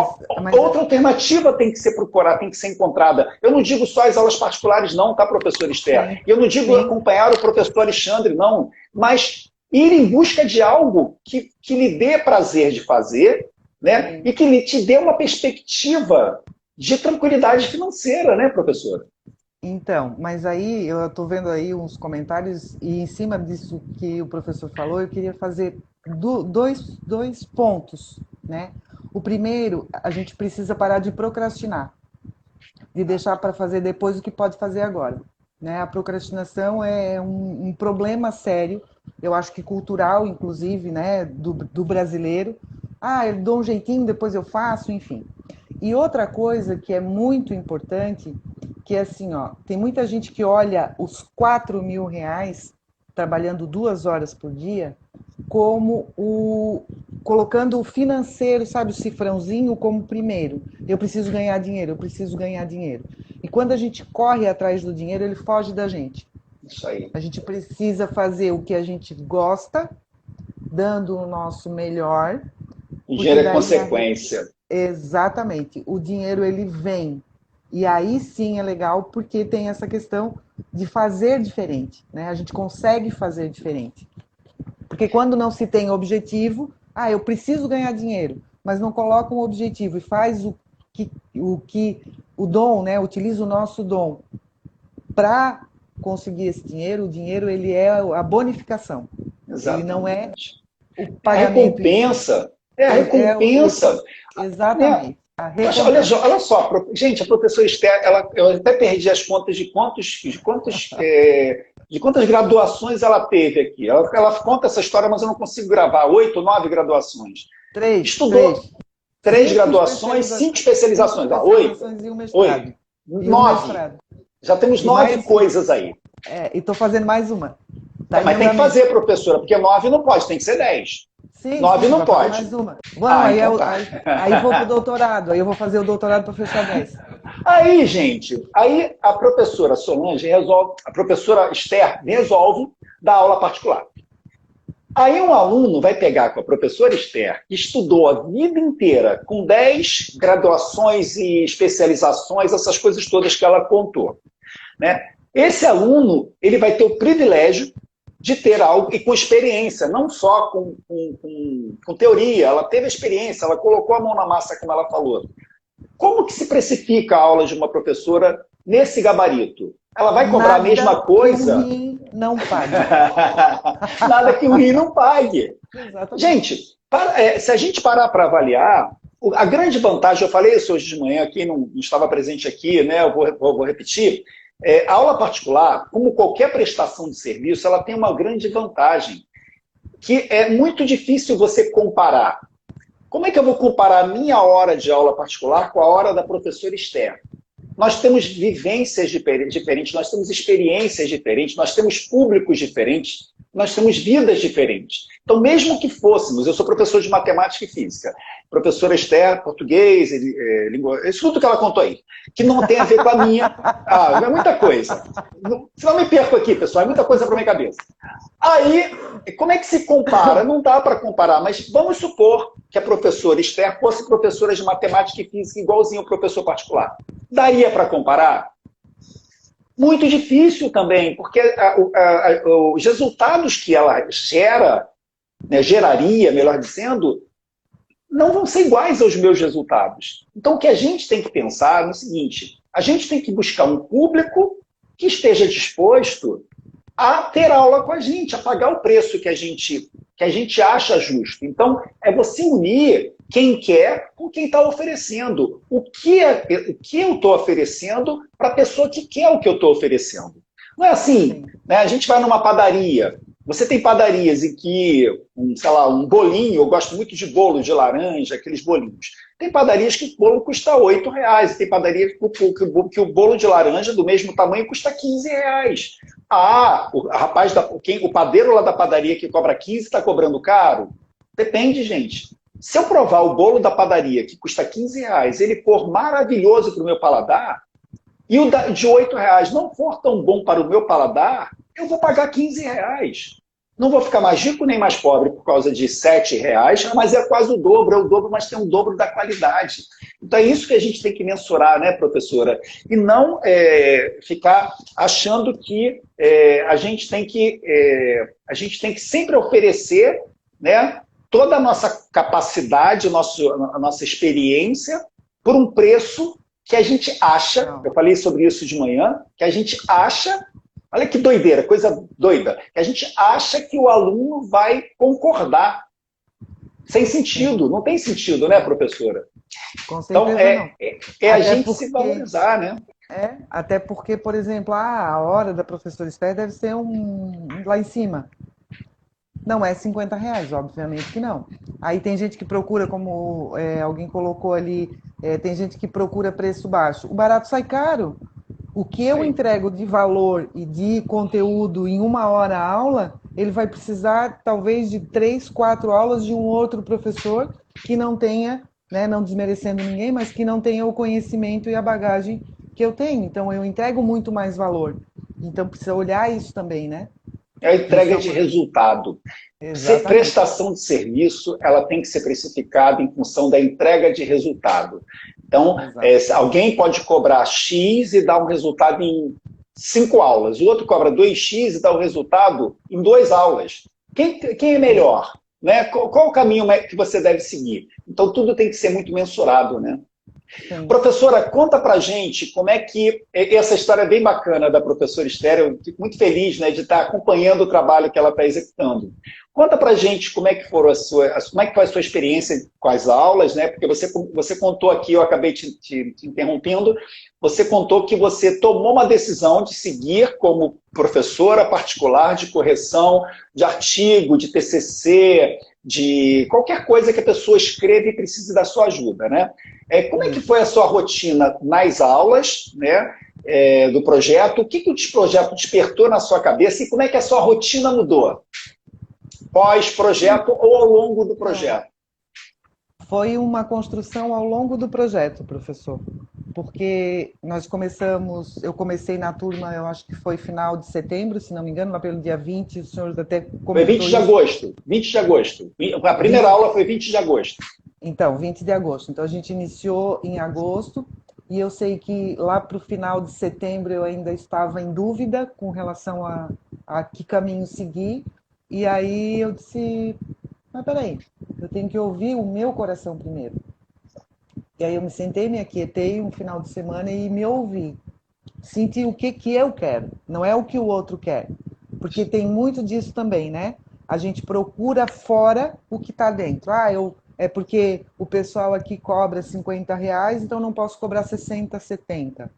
outra alternativa tem que ser procurada, tem que ser encontrada. Eu não digo só as aulas particulares não, tá, professor Esther? Eu não digo acompanhar o professor Alexandre, não. Mas ir em busca de algo que lhe dê prazer de fazer, né? E que lhe te dê uma perspectiva de tranquilidade financeira, né, professora? Então, mas aí eu estou vendo aí uns comentários e em cima disso que o professor falou, eu queria fazer dois pontos, né? O primeiro, a gente precisa parar de procrastinar, de deixar para fazer depois o que pode fazer agora, né? A procrastinação é um problema sério, eu acho que cultural, inclusive, né, do brasileiro. Ah, eu dou um jeitinho, depois eu faço, enfim. E outra coisa que é muito importante, que é assim, ó, tem muita gente que olha os R$ 4.000 trabalhando 2 horas por dia como colocando o financeiro, sabe, o cifrãozinho como primeiro. Eu preciso ganhar dinheiro, eu preciso ganhar dinheiro. E quando a gente corre atrás do dinheiro, ele foge da gente. Isso aí. A gente precisa fazer o que a gente gosta, dando o nosso melhor. O dinheiro é consequência. Exatamente. O dinheiro, ele vem. E aí sim é legal, porque tem essa questão de fazer diferente, né? A gente consegue fazer diferente. Porque quando não se tem objetivo, eu preciso ganhar dinheiro, mas não coloca um objetivo e faz o dom, né? Utiliza o nosso dom para conseguir esse dinheiro. O dinheiro, ele é a bonificação. Exatamente. Ele não é o pagamento. Recompensa. É a recompensa. Exatamente. Olha só, gente, a professora Esther, eu até perdi as contas de quantas graduações ela teve aqui. Ela conta essa história, mas eu não consigo gravar. 8, 9 graduações. 3. Estudou. 3 graduações, 5 especializações. 8. E um mestrado. 9. Já temos 9 coisas aí. E estou fazendo mais uma. Tá, mas tem que fazer, professora, porque 9 não pode, tem que ser 10. Sim, 9 não pode. Mais uma. Bom, aí eu vou para o doutorado, aí eu vou fazer o doutorado para fechar 10. Aí, gente, aí a professora Solange resolve, a professora Esther resolve dar aula particular. Aí um aluno vai pegar com a professora Esther, que estudou a vida inteira, com 10 graduações e especializações, essas coisas todas que ela contou, né? Esse aluno, ele vai ter o privilégio de ter algo, e com experiência, não só com teoria, ela teve experiência, ela colocou a mão na massa, como ela falou. Como que se precifica a aula de uma professora nesse gabarito? Ela vai cobrar a mesma coisa? Nada que um rim não pague. Nada que um rim não pague. Exatamente. Gente, se a gente parar para avaliar, a grande vantagem, eu falei isso hoje de manhã, quem não estava presente aqui, né, eu vou repetir, a aula particular, como qualquer prestação de serviço, ela tem uma grande vantagem, que é muito difícil você comparar. Como é que eu vou comparar a minha hora de aula particular com a hora da professora Esther? Nós temos vivências diferentes, nós temos experiências diferentes, nós temos públicos diferentes, nós temos vidas diferentes. Então, mesmo que fôssemos, eu sou professor de matemática e física, professora Esther, português, língua, isso tudo que ela contou aí, que não tem a ver com a minha. É muita coisa. Se não me perco aqui, pessoal, é muita coisa para minha cabeça. Aí, como é que se compara? Não dá para comparar, mas vamos supor que a professora Esther fosse professora de matemática e física igualzinho ao professor particular. Daria para comparar? Muito difícil também, porque os resultados que ela gera, né, geraria, melhor dizendo, não vão ser iguais aos meus resultados. Então, o que a gente tem que pensar é o seguinte, a gente tem que buscar um público que esteja disposto a ter aula com a gente, a pagar o preço que a gente acha justo. Então, é você unir quem quer com quem está oferecendo. O que eu estou oferecendo para a pessoa que quer o que eu estou oferecendo. Não é assim, né? A gente vai numa padaria, você tem padarias em que, sei lá, um bolinho, eu gosto muito de bolo de laranja, aqueles bolinhos. Tem padarias que o bolo custa R$8, e tem padaria que o bolo de laranja do mesmo tamanho custa R$15. O padeiro lá da padaria que cobra 15 está cobrando caro? Depende, gente. Se eu provar o bolo da padaria que custa R$15, ele for maravilhoso para o meu paladar, e o de R$8 não for tão bom para o meu paladar, eu vou pagar R$15. Não vou ficar mais rico nem mais pobre por causa de R$7, mas é quase o dobro, mas tem o dobro da qualidade. Então é isso que a gente tem que mensurar, né, professora? E não ficar achando que a gente tem que sempre oferecer, né, toda a nossa capacidade, a nossa experiência, por um preço que a gente acha, eu falei sobre isso de manhã, que a gente acha, olha que doideira, coisa doida, que a gente acha que o aluno vai concordar. Sem sentido, não tem sentido, né, professora? Com certeza então, a gente se valorizar, né? Até porque, por exemplo, a hora da professora Esther deve ser lá em cima. Não é R$50, obviamente que não. Aí tem gente que procura, como alguém colocou ali, tem gente que procura preço baixo. O barato sai caro. O que eu entrego de valor e de conteúdo em 1 hora a aula, ele vai precisar talvez de 3, 4 aulas de um outro professor que não tenha, né, não desmerecendo ninguém, mas que não tenha o conhecimento e a bagagem que eu tenho. Então eu entrego muito mais valor. Então precisa olhar isso também, né? É a entrega de resultado. Exatamente. Prestação de serviço, ela tem que ser precificada em função da entrega de resultado. Então, alguém pode cobrar X e dar um resultado em 5 aulas. O outro cobra 2X e dá o resultado em 2 aulas. Quem é melhor? Né? Qual o caminho que você deve seguir? Então, tudo tem que ser muito mensurado, né? Sim. Professora, conta pra gente como é que... Essa história é bem bacana da professora Esther, eu fico muito feliz, né, de estar acompanhando o trabalho que ela está executando. Conta pra gente como é que foi a sua experiência com as aulas, né? Porque você contou aqui, eu acabei te interrompendo, você contou que você tomou uma decisão de seguir como professora particular de correção de artigo, de TCC, de qualquer coisa que a pessoa escreva e precise da sua ajuda, né? Como é que foi a sua rotina nas aulas, né, do projeto? O que o projeto despertou na sua cabeça e como é que a sua rotina mudou? Pós-projeto ou ao longo do projeto? Foi uma construção ao longo do projeto, professor, porque eu comecei na turma, eu acho que foi final de setembro, se não me engano, lá pelo dia 20, o senhor até Foi comentou 20 de isso. agosto, 20 de agosto. A primeira aula foi 20 de agosto. Então, 20 de agosto. Então, a gente iniciou em agosto, e eu sei que lá para o final de setembro eu ainda estava em dúvida com relação a que caminho seguir, e aí eu disse, mas peraí, eu tenho que ouvir o meu coração primeiro. E aí eu me sentei, me aquietei um final de semana e me ouvi. Senti o que eu quero, não é o que o outro quer. Porque tem muito disso também, né? A gente procura fora o que está dentro. É porque o pessoal aqui cobra R$ 50, então não posso cobrar 60, 70.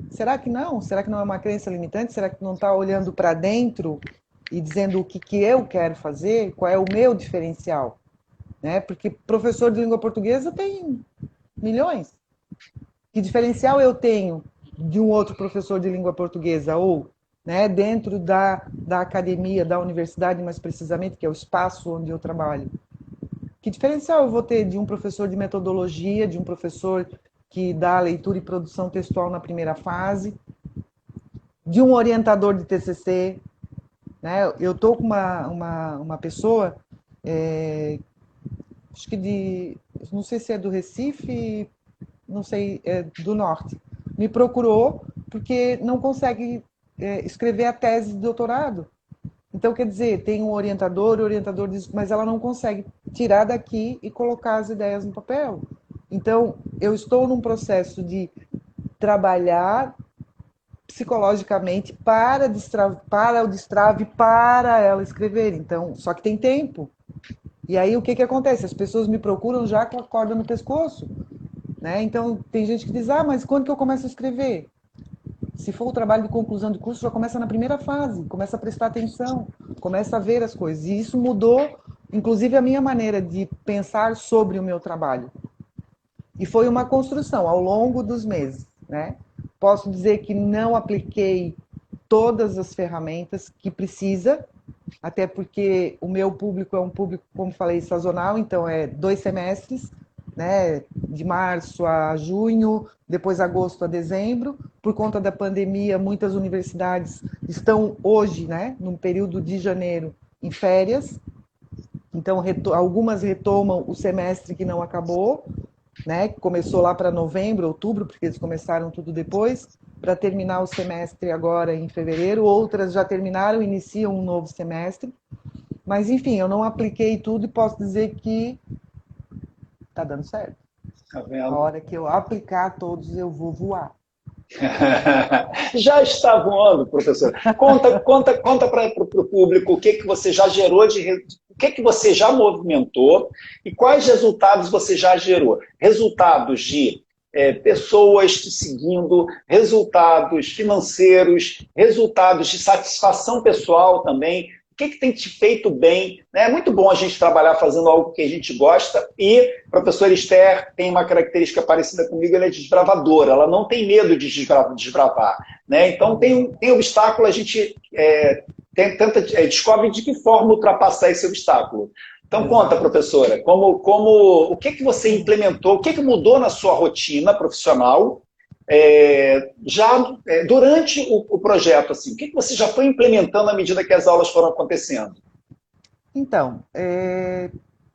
Será que não? Será que não é uma crença limitante? Será que não está olhando para dentro e dizendo o que eu quero fazer? Qual é o meu diferencial? Né? Porque professor de língua portuguesa tem milhões. Que diferencial eu tenho de um outro professor de língua portuguesa? Ou, né, dentro da academia, da universidade, mais precisamente, que é o espaço onde eu trabalho. Que diferencial eu vou ter de um professor de metodologia, de um professor que dá leitura e produção textual na primeira fase, de um orientador de TCC? Né? Eu estou com uma pessoa, acho que não sei se é do Recife, não sei, do norte, me procurou porque não consegue escrever a tese de doutorado. Então, quer dizer, tem um orientador, o orientador diz, mas ela não consegue tirar daqui e colocar as ideias no papel. Então, eu estou num processo de trabalhar psicologicamente para o destrave, para ela escrever. Então, só que tem tempo. E aí, o que acontece? As pessoas me procuram já com a corda no pescoço. Né? Então, tem gente que diz, mas quando que eu começo a escrever? Se for o trabalho de conclusão de curso, já começa na primeira fase, começa a prestar atenção, começa a ver as coisas. E isso mudou, inclusive, a minha maneira de pensar sobre o meu trabalho. E foi uma construção ao longo dos meses. Né? Posso dizer que não apliquei todas as ferramentas que precisa, até porque o meu público é um público, como falei, sazonal, então é 2 semestres, né, de março a junho, depois agosto a dezembro. Por conta da pandemia, muitas universidades estão hoje, né, no período de janeiro, em férias. Então, algumas retomam o semestre que não acabou, né, que começou lá para novembro, outubro, porque eles começaram tudo depois, para terminar o semestre agora em fevereiro. Outras já terminaram, iniciam um novo semestre. Mas, enfim, eu não apliquei tudo e posso dizer que tá dando certo. Tá vendo? A hora que eu aplicar todos, eu vou voar. Já está voando, professor. Conta para o público o que você já gerou, o que você já movimentou e quais resultados você já gerou. Resultados de pessoas te seguindo, resultados financeiros, resultados de satisfação pessoal também. O que tem te feito bem? É muito bom a gente trabalhar fazendo algo que a gente gosta e a professora Esther tem uma característica parecida comigo, ela é desbravadora, ela não tem medo de desbravar. Né? Então, tem obstáculo, a gente descobre de que forma ultrapassar esse obstáculo. Então, conta, professora, o que você implementou, o que mudou na sua rotina profissional durante o projeto, assim, o que você já foi implementando à medida que as aulas foram acontecendo? Então,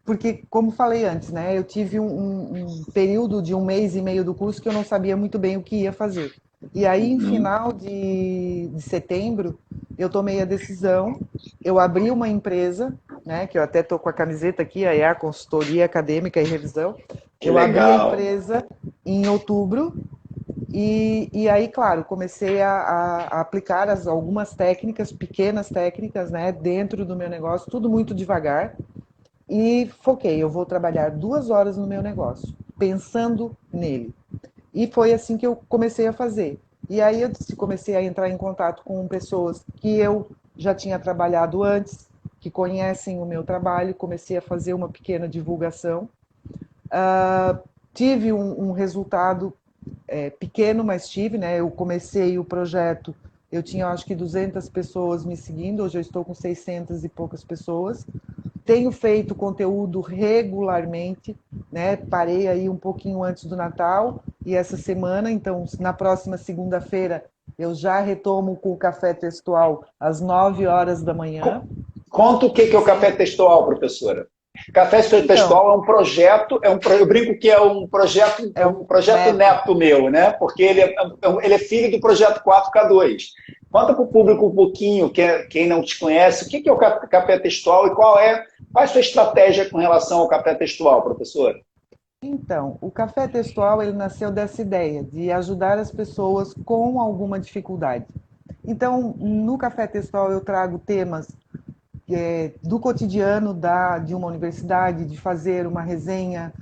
porque, como falei antes, né, eu tive um período de 1 mês e meio do curso que eu não sabia muito bem o que ia fazer. E aí, em final de setembro, eu tomei a decisão, eu abri uma empresa, né, que eu até estou com a camiseta aqui, a EA, Consultoria Acadêmica e Revisão. Eu abri a empresa em outubro. E aí, claro, comecei a aplicar algumas técnicas, pequenas técnicas, né, dentro do meu negócio, tudo muito devagar. E foquei, eu vou trabalhar 2 horas no meu negócio, pensando nele. E foi assim que eu comecei a fazer. E aí eu comecei a entrar em contato com pessoas que eu já tinha trabalhado antes, que conhecem o meu trabalho, comecei a fazer uma pequena divulgação. Tive um resultado pequeno, mas tive, né? Eu comecei o projeto, eu tinha acho que 200 pessoas me seguindo, hoje eu estou com 600 e poucas pessoas. Tenho feito conteúdo regularmente, né? Parei aí um pouquinho antes do Natal e essa semana, então na próxima segunda-feira eu já retomo com o café textual às 9 horas da manhã. Conta o que é o café textual, professora. Café Então, Textual é um projeto, eu brinco que é um é um projeto neto. neto meu, né? Porque ele é filho do projeto 4K2. Conta para o público um pouquinho, quem não te conhece, o que é o café textual e qual é a sua estratégia com relação ao café textual, professora? Então, o café textual ele nasceu dessa ideia de ajudar as pessoas com alguma dificuldade. Então, no café textual eu trago temas do cotidiano de uma universidade, de fazer uma resenha,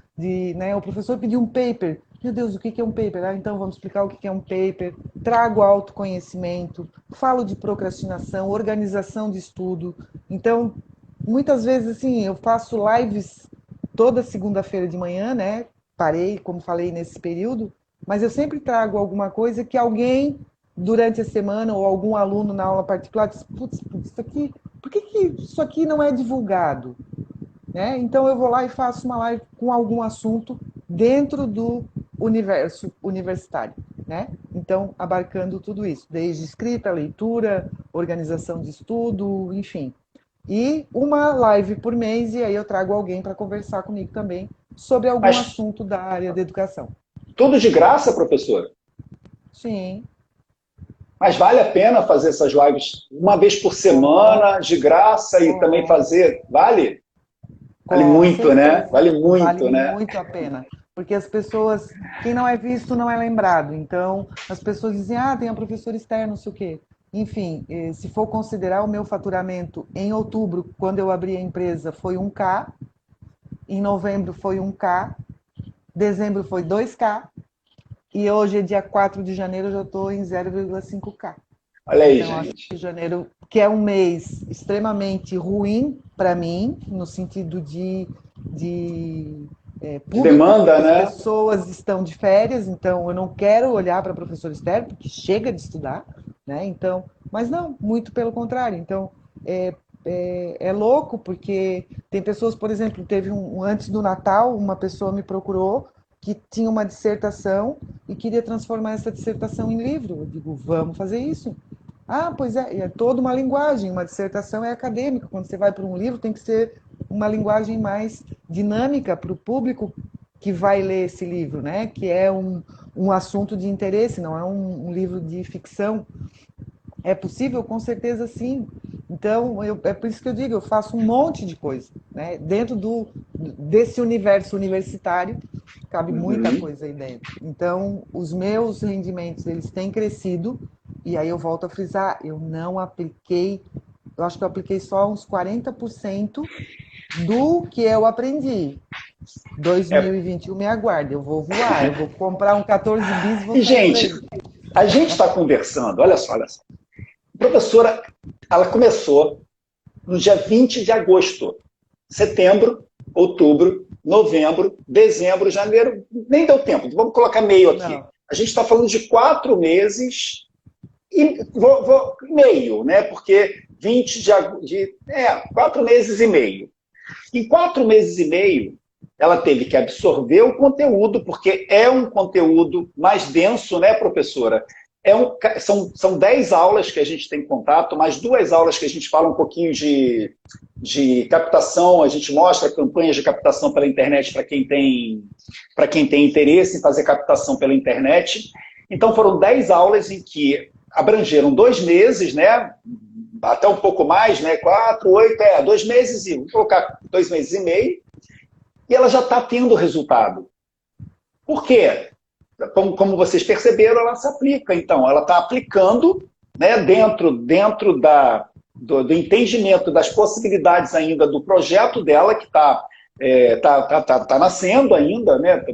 né, o professor pediu um paper. Meu Deus, o que é um paper? Então vamos explicar o que é um paper. Trago autoconhecimento, falo de procrastinação, organização de estudo. Então, muitas vezes assim, eu faço lives toda segunda-feira de manhã, né? Parei, como falei, nesse período, mas eu sempre trago alguma coisa que alguém durante a semana ou algum aluno na aula particular diz, putz, isso aqui, por que isso aqui não é divulgado? Né? Então eu vou lá e faço uma live com algum assunto dentro do universo universitário, né? Então abarcando tudo isso, desde escrita, leitura, organização de estudo, enfim. E uma live por mês, e aí eu trago alguém para conversar comigo também sobre algum Mas assunto da área da educação. tudo de graça, professora? Sim, Mas vale a pena fazer essas lives uma vez por com, semana, de graça, e também com, fazer? Vale? Vale com muito, né? certeza, Vale vale muito, né? muito a pena. Porque as pessoas, quem não é visto não é lembrado. Então, as pessoas dizem, tem um professor externo, não sei o quê. Enfim, se for considerar o meu faturamento em outubro, quando eu abri a empresa, foi 1K, em novembro foi 1K, dezembro foi 2K, e hoje é dia 4 de janeiro, eu já estou em 0,5K. Olha aí, Então, acho gente. que janeiro, que é um mês extremamente ruim para mim, no sentido de De público, demanda, porque as né? pessoas estão de férias, então eu não quero olhar para professor externo, porque chega de estudar, né? Então, mas não, muito pelo contrário. Então, é louco, porque tem pessoas, por exemplo, antes do Natal, uma pessoa me procurou que tinha uma dissertação e queria transformar essa dissertação em livro. Eu digo, vamos fazer isso. Pois é toda uma linguagem, uma dissertação é acadêmica. Quando você vai para um livro, tem que ser uma linguagem mais dinâmica para o público que vai ler esse livro, né? Que é um assunto de interesse, não é um livro de ficção. É possível? Com certeza sim. Então, é por isso que eu digo, eu faço um monte de coisa. Né? Dentro desse universo universitário, cabe muita Uhum. coisa aí dentro. Então, os meus rendimentos, eles têm crescido, e aí eu volto a frisar, eu não apliquei, eu acho que eu apliquei só uns 40% do que eu aprendi. É. 2021 me aguarde, eu vou voar, eu vou comprar um 14 bis e vou E, sair por gente, aí. a gente está conversando, olha só, olha só. A professora, ela começou no dia 20 de agosto. Setembro, outubro, novembro, dezembro, janeiro, nem deu tempo, vamos colocar meio aqui. Não, A gente está falando de 4 meses e meio, né? Porque 20 de 4 meses e meio. Em 4 meses e meio, ela teve que absorver o conteúdo, porque é um conteúdo mais denso, né, professora? São 10 aulas que a gente tem contato, mais 2 aulas que a gente fala um pouquinho de captação, a gente mostra campanhas de captação pela internet para quem tem interesse em fazer captação pela internet. Então foram 10 aulas em que abrangeram 2 meses, né? Até um pouco mais, né? 4, 8, 2 meses e vamos colocar 2 meses e meio, e ela já está tendo resultado. Por quê? Como vocês perceberam, ela se aplica. Então, ela está aplicando, né, dentro do entendimento das possibilidades ainda do projeto dela, que está tá nascendo ainda, né?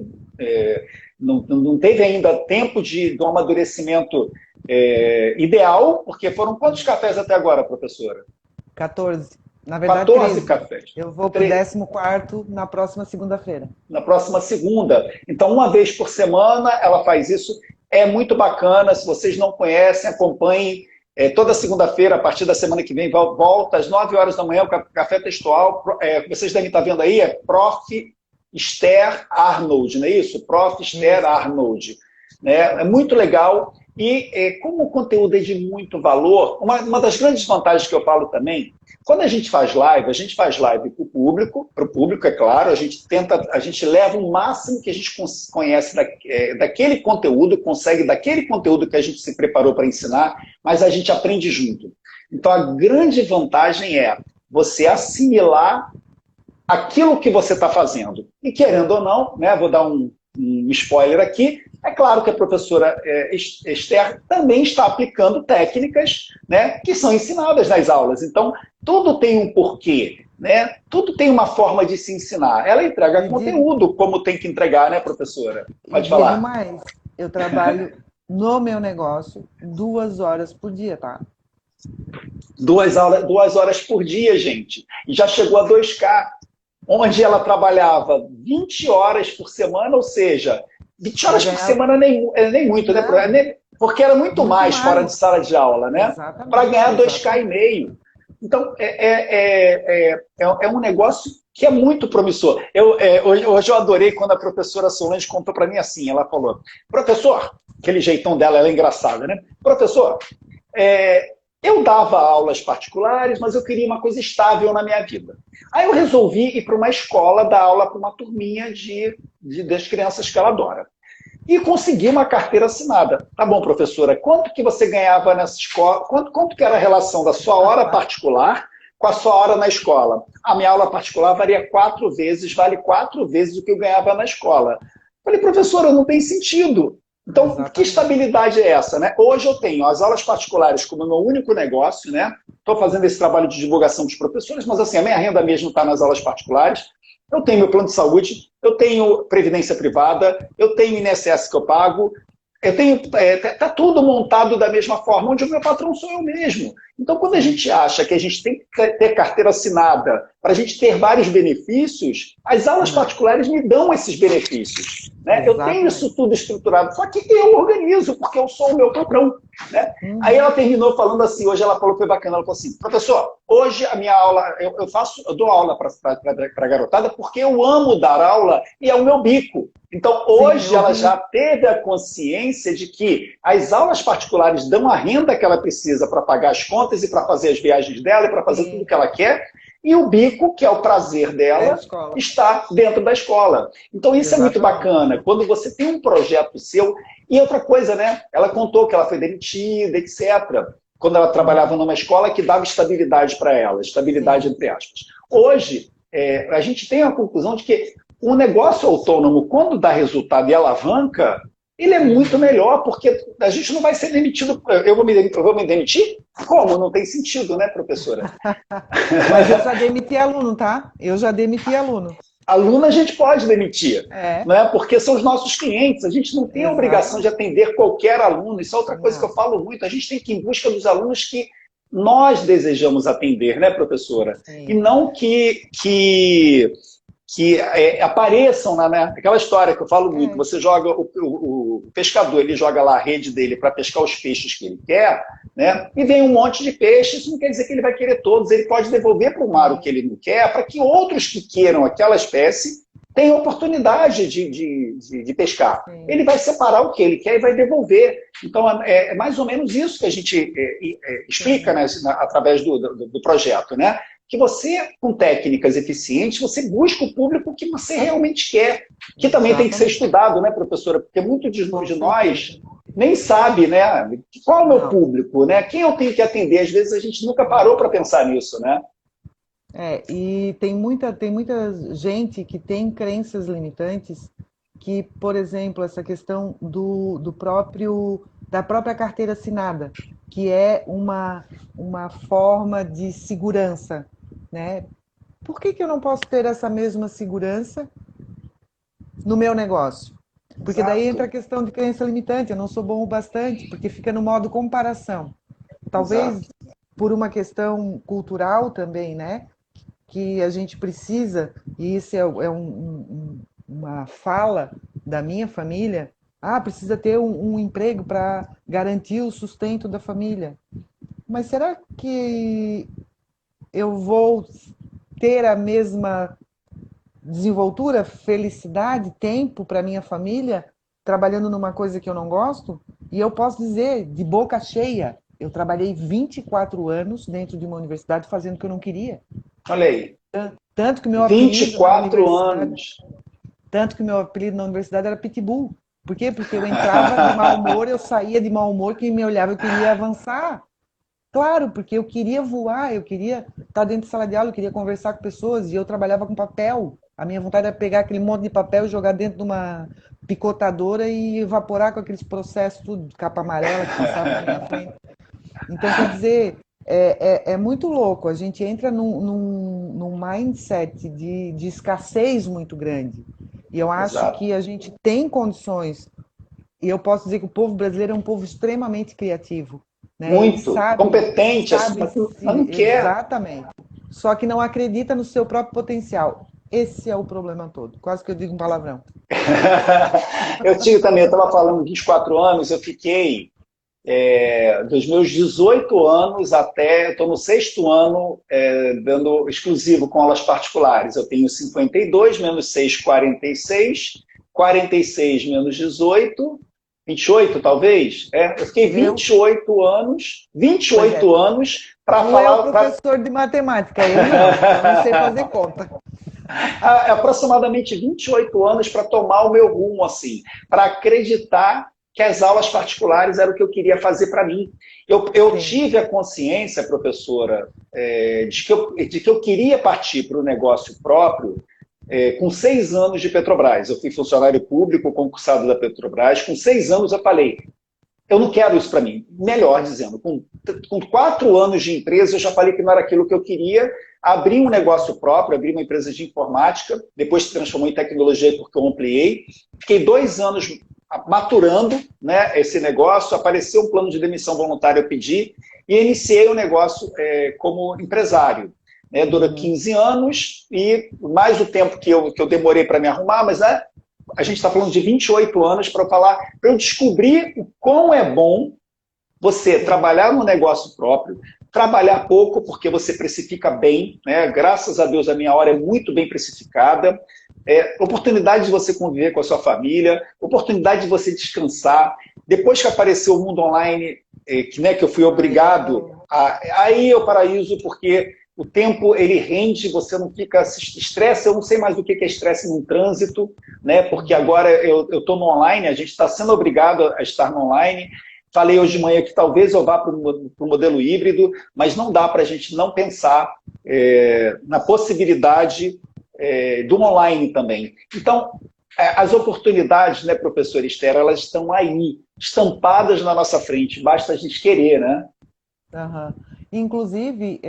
Não teve ainda tempo de um amadurecimento ideal, porque foram quantos cafés até agora, professora? 14. Na verdade, 14 13. cafés. Eu vou para o 14º na próxima segunda-feira. Na próxima segunda. Então, uma vez por semana, ela faz isso. É muito bacana. Se vocês não conhecem, acompanhem. Toda segunda-feira, a partir da semana que vem, volta às 9 horas da manhã, o Café Textual. Vocês devem estar vendo aí, é Prof. Esther Arnold, não é isso? Prof. Esther Arnold. Né? É muito legal. E como o conteúdo é de muito valor, uma das grandes vantagens que eu falo também, quando a gente faz live para o público, é claro, a gente leva o máximo que a gente conhece daquele conteúdo, consegue daquele conteúdo que a gente se preparou para ensinar, mas a gente aprende junto. Então a grande vantagem é você assimilar aquilo que você está fazendo. E querendo ou não, né, vou dar um spoiler aqui, é claro que a professora Esther também está aplicando técnicas, né, que são ensinadas nas aulas. Então, tudo tem um porquê, né? Tudo tem uma forma de se ensinar. Ela entrega conteúdo como tem que entregar, né, professora? Pode falar. Digo mais, eu trabalho no meu negócio 2 horas por dia, tá? 2 horas por dia, gente. E já chegou a 2K, onde ela trabalhava 20 horas por semana, ou seja, 20 horas por semana nem muito, né? Porque era muito mais fora de sala de aula, né? Para ganhar 2K e meio. Então, é um negócio que é muito promissor. Hoje eu adorei quando a professora Solange contou para mim assim, ela falou, professor, aquele jeitão dela, ela é engraçada, né? Professor, eu dava aulas particulares, mas eu queria uma coisa estável na minha vida. Aí eu resolvi ir para uma escola dar aula para uma turminha das crianças que ela adora. E consegui uma carteira assinada. Tá bom, professora, quanto que você ganhava nessa escola? Quanto que era a relação da sua hora particular com a sua hora na escola? A minha aula particular vale 4 vezes o que eu ganhava na escola. Falei, professora, não tem sentido. Então, exatamente. Que estabilidade é essa, né? Hoje eu tenho as aulas particulares como meu único negócio, né? Estou fazendo esse trabalho de divulgação dos professores, mas assim, a minha renda mesmo está nas aulas particulares. Eu tenho meu plano de saúde, eu tenho previdência privada, eu tenho INSS que eu pago, está tudo montado da mesma forma, onde o meu patrão sou eu mesmo. Então, quando a gente acha que a gente tem que ter carteira assinada para a gente ter vários benefícios, as aulas particulares me dão esses benefícios. Né? Eu tenho isso tudo estruturado, só que eu organizo, porque eu sou o meu patrão. Né? Aí ela terminou falando assim, hoje ela falou que foi bacana, ela falou assim, professor, hoje a minha aula, eu dou aula para a garotada porque eu amo dar aula e é o meu bico. Então, hoje ela já teve a consciência de que as aulas particulares dão a renda que ela precisa para pagar as contas e para fazer as viagens dela e para fazer tudo que ela quer, e o bico, que é o prazer dela, está dentro da escola. Então, isso é muito bacana. Quando você tem um projeto seu... E outra coisa, né? Ela contou que ela foi demitida, etc., quando ela trabalhava numa escola que dava estabilidade para ela, estabilidade entre aspas. Hoje, a gente tem a conclusão de que o negócio autônomo, quando dá resultado e alavanca, ele é muito melhor, porque a gente não vai ser demitido. Eu vou me demitir? Como? Não tem sentido, né, professora? Mas eu já demiti aluno, tá? Eu já demiti aluno. Aluno a gente pode demitir, né? Porque são os nossos clientes. A gente não tem a obrigação de atender qualquer aluno. Isso é outra coisa que eu falo muito. A gente tem que ir em busca dos alunos que nós desejamos atender, né, professora? Sim. E não que apareçam, né? Aquela história que eu falo muito, você joga, o pescador, ele joga lá a rede dele para pescar os peixes que ele quer, né? E vem um monte de peixes, isso não quer dizer que ele vai querer todos, ele pode devolver para o mar o que ele não quer, para que outros que queiram aquela espécie tenham oportunidade de pescar. Ele vai separar o que ele quer e vai devolver. Então, é mais ou menos isso que a gente explica, né, através do projeto, né? Que você, com técnicas eficientes, você busca o público que você realmente quer, que também tem que ser estudado, né, professora? Porque muitos de nós nem sabe, né, qual é o meu público, né? Quem eu tenho que atender? Às vezes a gente nunca parou para pensar nisso, né? E tem muita gente que tem crenças limitantes que, por exemplo, essa questão da própria carteira assinada, que é uma forma de segurança, né? Por que eu não posso ter essa mesma segurança no meu negócio? Porque daí entra a questão de crença limitante, eu não sou bom o bastante, porque fica no modo comparação. Talvez por uma questão cultural também, né? que a gente precisa, e isso uma fala da minha família, precisa ter um emprego para garantir o sustento da família. Mas será que eu vou ter a mesma desenvoltura, felicidade, tempo para minha família, trabalhando numa coisa que eu não gosto? E eu posso dizer, de boca cheia, eu trabalhei 24 anos dentro de uma universidade fazendo o que eu não queria. Olha aí. Tanto que meu apelido 24 anos. Tanto que meu apelido na universidade era Pitbull. Por quê? Porque eu entrava de mau humor, eu saía de mau humor, quem me olhava eu queria avançar. Claro, porque eu queria voar, eu queria estar dentro de sala de aula, eu queria conversar com pessoas, e eu trabalhava com papel. A minha vontade era pegar aquele monte de papel e jogar dentro de uma picotadora e evaporar com aqueles processos, tudo, capa amarela que passava na minha frente. Então, quer dizer, é muito louco. A gente entra num mindset de escassez muito grande. E eu acho Exato. que a gente tem condições, e eu posso dizer que o povo brasileiro é um povo extremamente criativo. Né? Muito. Competente, sabe mas não quer. Exatamente. Só que não acredita no seu próprio potencial. Esse é o problema todo. Quase que eu digo um palavrão. Eu tive também, eu estava falando 24 anos, eu fiquei dos meus 18 anos até, estou no sexto ano, dando exclusivo com aulas particulares. Eu tenho 52, menos 6, 46, 46 menos 18, 28 talvez. Eu fiquei 28 anos para falar... Tu é o professor de matemática, eu não sei fazer conta. Aproximadamente 28 anos para tomar o meu rumo, assim, para acreditar que as aulas particulares eram o que eu queria fazer para mim. Eu tive a consciência, professora, de que eu queria partir para o negócio próprio com 6 anos de Petrobras. Eu fui funcionário público, concursado da Petrobras. Com 6 anos eu falei, eu não quero isso para mim. Melhor dizendo, com 4 anos de empresa eu já falei que não era aquilo que eu queria. Abri um negócio próprio, abri uma empresa de informática, depois se transformou em tecnologia porque eu ampliei. Fiquei 2 anos maturando, né, esse negócio, apareceu um plano de demissão voluntária, eu pedi, e iniciei o negócio como empresário. Durou 15 anos, e mais o tempo que eu demorei para me arrumar, mas a gente está falando de 28 anos para eu descobrir o quão é bom você trabalhar no negócio próprio, trabalhar pouco, porque você precifica bem, né? Graças a Deus a minha hora é muito bem precificada, oportunidade de você conviver com a sua família, oportunidade de você descansar. Depois que apareceu o mundo online, que eu fui obrigado, aí é o paraíso, porque o tempo ele rende, você não fica se estressa. Eu não sei mais o que é estresse num trânsito, né? Porque agora eu estou no online, a gente está sendo obrigado a estar no online. Falei hoje de manhã que talvez eu vá para o modelo híbrido, mas não dá para a gente não pensar na possibilidade do online também. Então, as oportunidades, né, professora Esther, elas estão aí, estampadas na nossa frente, basta a gente querer, né? Uhum. Inclusive,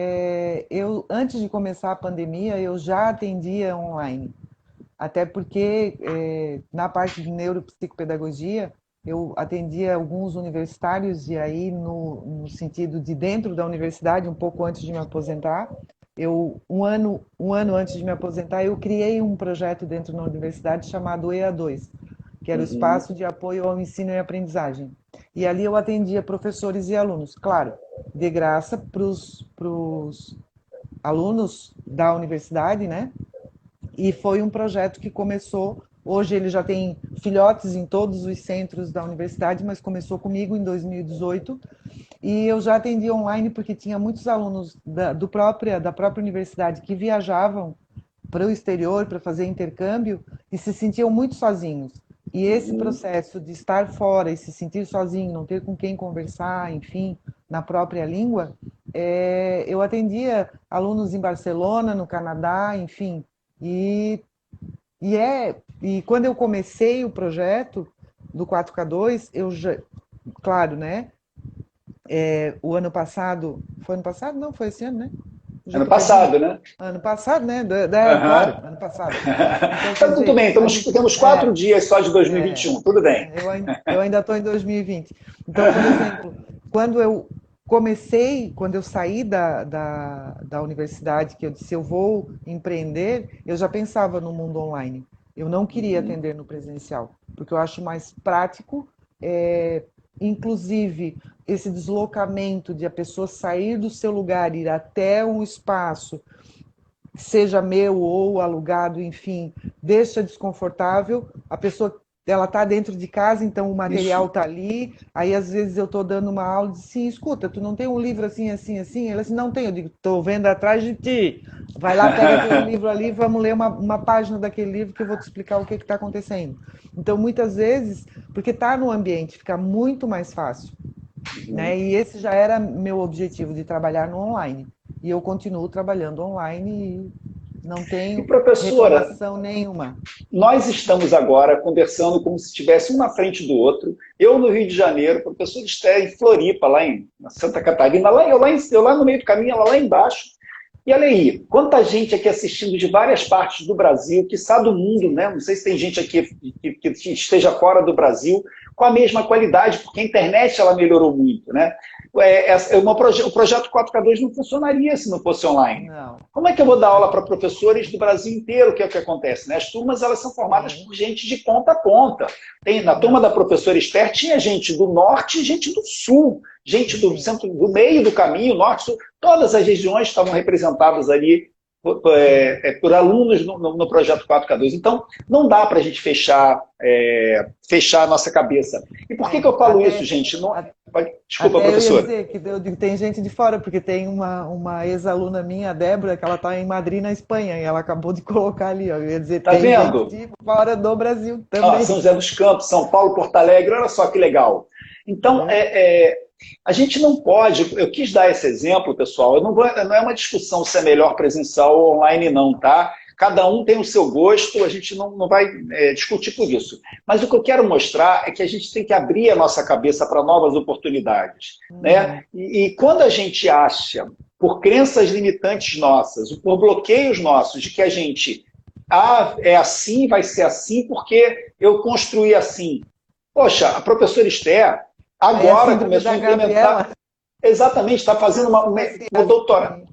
eu antes de começar a pandemia, eu já atendia online. Até porque, na parte de neuropsicopedagogia, eu atendia alguns universitários, e aí no sentido de dentro da universidade, um pouco antes de me aposentar, um ano antes de me aposentar, eu criei um projeto dentro da universidade chamado EA2, que era o Espaço de Apoio ao Ensino e Aprendizagem. E ali eu atendia professores e alunos, claro, de graça para os alunos da universidade, né? E foi um projeto que começou, hoje ele já tem filhotes em todos os centros da universidade, mas começou comigo em 2018, e eu já atendi online porque tinha muitos alunos da própria universidade que viajavam para o exterior para fazer intercâmbio e se sentiam muito sozinhos. E esse processo de estar fora e se sentir sozinho, não ter com quem conversar, enfim, na própria língua, eu atendia alunos em Barcelona, no Canadá, enfim. E quando eu comecei o projeto do 4K2, eu já, claro, né? O ano passado, foi ano passado? Não, foi esse ano, né? Ano passado, né? Ano passado, né? Claro, ano passado. Então, tá tudo bem, temos 4 dias só de 2021, tudo bem. Eu ainda estou em 2020. Então, por exemplo, quando eu comecei, quando eu saí da universidade, que eu disse, eu vou empreender, eu já pensava no mundo online. Eu não queria atender no presencial, porque eu acho mais prático, inclusive esse deslocamento de a pessoa sair do seu lugar, ir até um espaço, seja meu ou alugado, enfim, deixa desconfortável. A pessoa, ela está dentro de casa, então o material Isso. está ali. Aí às vezes eu estou dando uma aula e digo assim, escuta, tu não tem um livro assim, assim, assim? Ela assim, não tem. Eu digo, estou vendo atrás de ti. Vai lá, pega aquele livro ali, vamos ler uma página daquele livro que eu vou te explicar o que está acontecendo. Então, muitas vezes, porque está no ambiente, fica muito mais fácil. Né? E esse já era meu objetivo, de trabalhar no online. E eu continuo trabalhando online e não E tenho professora, reclamação nenhuma. nós estamos agora conversando como se estivesse um na frente do outro. Eu no Rio de Janeiro, o professor Esther em Floripa, lá em Santa Catarina, eu lá no meio do caminho, ela lá embaixo. E olha aí, quanta gente aqui assistindo de várias partes do Brasil, quiçá do mundo, né? Não sei se tem gente aqui que esteja fora do Brasil, com a mesma qualidade, porque a internet ela melhorou muito, né? O projeto 4K2 não funcionaria se não fosse online. Não. Como é que eu vou dar aula para professores do Brasil inteiro? O que é que acontece? Né? As turmas elas são formadas por gente de ponta a ponta. Na turma da professora Esther tinha gente do norte e gente do sul, gente do centro, do meio do caminho, norte, sul. Todas as regiões estavam representadas ali por alunos no projeto 4K2. Então, não dá para a gente fechar a nossa cabeça. E por que eu falo isso, gente? Desculpa, Até professora. eu ia dizer que eu digo, tem gente de fora, porque tem uma ex-aluna minha, a Débora, que ela está em Madrid, na Espanha, e ela acabou de colocar ali, ó, eu ia dizer, tá tem vendo? gente de fora do Brasil também. São José dos Campos, São Paulo, Porto Alegre, olha só que legal. Então, a gente não pode, eu quis dar esse exemplo, pessoal, não é uma discussão se é melhor presencial ou online não, tá? Cada um tem o seu gosto, a gente não vai discutir por isso. Mas o que eu quero mostrar é que a gente tem que abrir a nossa cabeça para novas oportunidades. Né? E quando a gente acha, por crenças limitantes nossas, por bloqueios nossos, de que a gente é assim, vai ser assim, porque eu construí assim. Poxa, a professora Esther agora começou a implementar... Exatamente, está fazendo uma doutorado.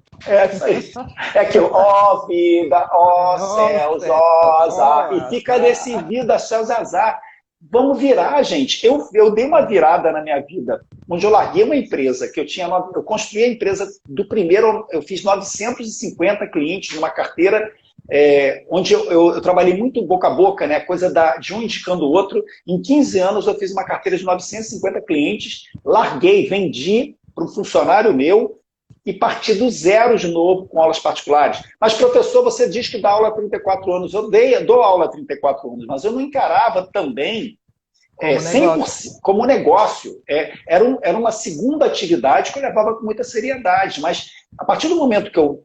Isso aí. É que ó vida, ó céus, ó azar. E fica nesse vida, céus, azar. Vamos virar, gente. Eu dei uma virada na minha vida, onde eu larguei uma empresa, que eu construí a empresa do primeiro, eu fiz 950 clientes numa carteira, onde eu trabalhei muito boca a boca, né? Coisa de um indicando o outro. Em 15 anos eu fiz uma carteira de 950 clientes, larguei, vendi para um funcionário meu, e partir do zero de novo com aulas particulares. Mas, professor, você diz que dá aula há 34 anos. Eu dou aula há 34 anos, mas eu não encarava também como negócio. Era uma segunda atividade que eu levava com muita seriedade. Mas, a partir do momento que eu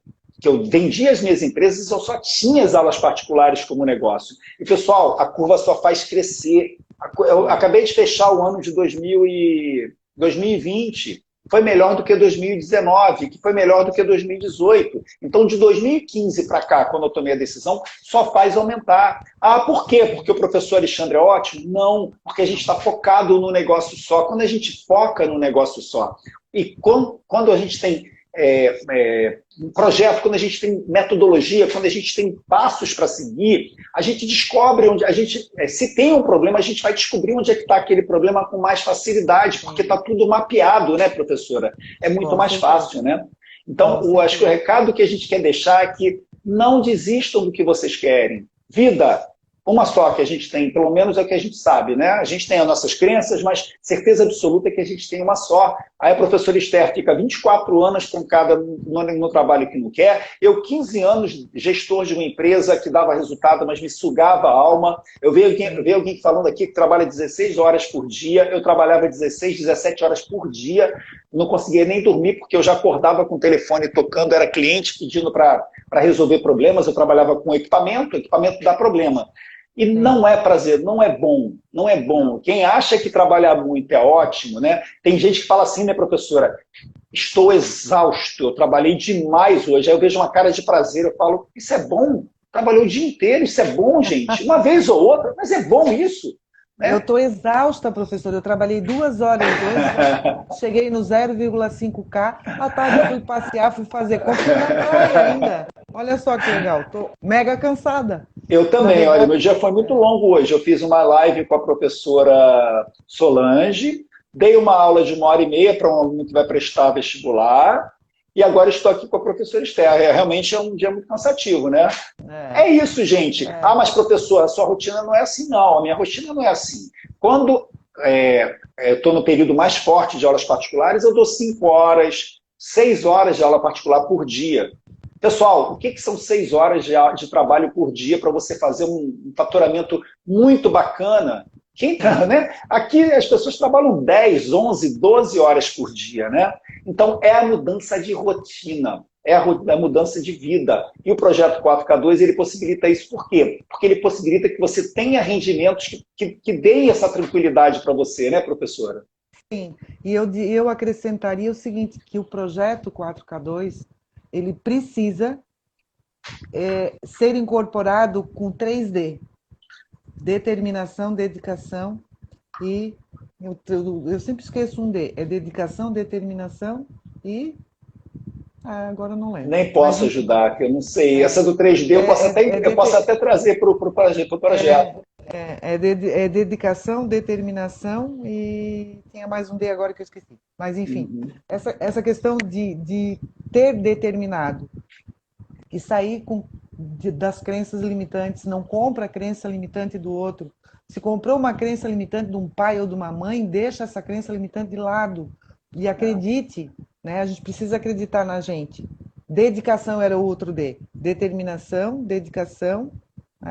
vendi as minhas empresas, eu só tinha as aulas particulares como negócio. E, pessoal, a curva só faz crescer. Eu acabei de fechar o ano de 2020, foi melhor do que 2019, que foi melhor do que 2018. Então, de 2015 para cá, quando eu tomei a decisão, só faz aumentar. Ah, por quê? Porque o professor Alexandre é ótimo? Não, porque a gente está focado no negócio só. Quando a gente foca no negócio só, e quando a gente tem um projeto, quando a gente tem metodologia, quando a gente tem passos para seguir, a gente descobre onde a gente, se tem um problema, a gente vai descobrir onde é que está aquele problema com mais facilidade, porque está tudo mapeado, né, professora? É muito mais fácil, né? Então, acho que o recado que a gente quer deixar é que não desistam do que vocês querem. Vida, uma só que a gente tem, pelo menos é o que a gente sabe, né? A gente tem as nossas crenças, mas certeza absoluta é que a gente tem uma só. Aí a professora Esther fica 24 anos trancada no trabalho que não quer. Eu, 15 anos, gestor de uma empresa que dava resultado, mas me sugava a alma. Eu vejo alguém falando aqui que trabalha 16 horas por dia. Eu trabalhava 16, 17 horas por dia. Não conseguia nem dormir, porque eu já acordava com o telefone tocando, era cliente pedindo para resolver problemas. Eu trabalhava com equipamento dá problema. E não é prazer, não é bom, não é bom. Quem acha que trabalhar muito é ótimo, né? Tem gente que fala assim, né, professora? Estou exausto, eu trabalhei demais hoje. Aí eu vejo uma cara de prazer, eu falo, isso é bom? Trabalhou o dia inteiro, isso é bom, gente. Uma vez ou outra, mas é bom isso. Eu né? estou exausta, professor. Eu trabalhei 2 horas hoje, cheguei no 0,5K. À tarde fui passear, fui fazer compra, fui na praia ainda. Olha só que legal. Estou mega cansada. Eu Na também, olha, verdade, meu dia foi muito longo hoje. Eu fiz uma live com a professora Solange, dei uma aula de 1 hora e meia para um aluno que vai prestar vestibular, e agora estou aqui com a professora Esther. Realmente é um dia muito cansativo, né? é, É isso, gente. Ah, é, mas professor, a sua rotina não é assim, não. A minha rotina não é assim. Quando eu estou no período mais forte de aulas particulares, eu dou 5 horas, 6 horas de aula particular por dia. Pessoal, o que são 6 horas de trabalho por dia para você fazer um faturamento muito bacana? Quem tá, né? Aqui as pessoas trabalham 10, 11, 12 horas por dia, né? Então é a mudança de rotina, é a mudança de vida. E o projeto 4K2 ele possibilita isso por quê? Porque ele possibilita que você tenha rendimentos que deem essa tranquilidade para você, né, professora? sim. E eu acrescentaria o seguinte, que o projeto 4K2, ele precisa ser incorporado com 3D. Determinação, dedicação e... Eu sempre esqueço um D. É dedicação, determinação e... agora eu não lembro. Nem Mas, posso enfim, ajudar, que eu não sei. Essa é, do 3D eu posso até trazer para o é, projeto. é dedicação, determinação e tinha mais um D agora que eu esqueci. Mas enfim, Uhum. essa questão de ter determinado e sair das crenças limitantes, não compra a crença limitante do outro. Se comprou uma crença limitante de um pai ou de uma mãe, deixa essa crença limitante de lado e acredite, né? A gente precisa acreditar na gente. Dedicação era o outro D. Determinação, dedicação,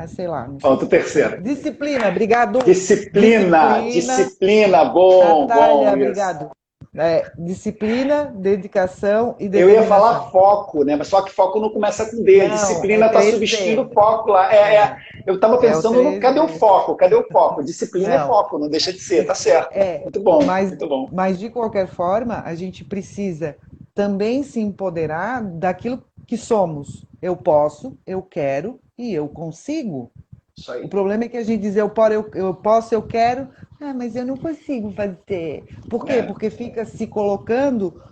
sei lá, não sei Falta se o tem mais. terceiro. Disciplina, obrigado. Disciplina, Disciplina, disciplina, bom, Natália, bom isso. obrigado. Disciplina, dedicação e Eu ia falar determinação. foco, né? Mas só que foco não começa com D. A Não, é disciplina está substituindo 3D. o foco lá. Eu estava É o pensando no cadê o 3D. foco? Cadê o foco? Disciplina é Não, foco, não deixa de ser, tá certo. é. Muito bom, Mas, muito bom. mas de qualquer forma, a gente precisa também se empoderar daquilo que somos. Eu posso, eu quero e eu consigo. Isso O aí. problema é que a gente diz eu posso, eu quero, mas eu não consigo fazer. Por quê? É, Porque fica se colocando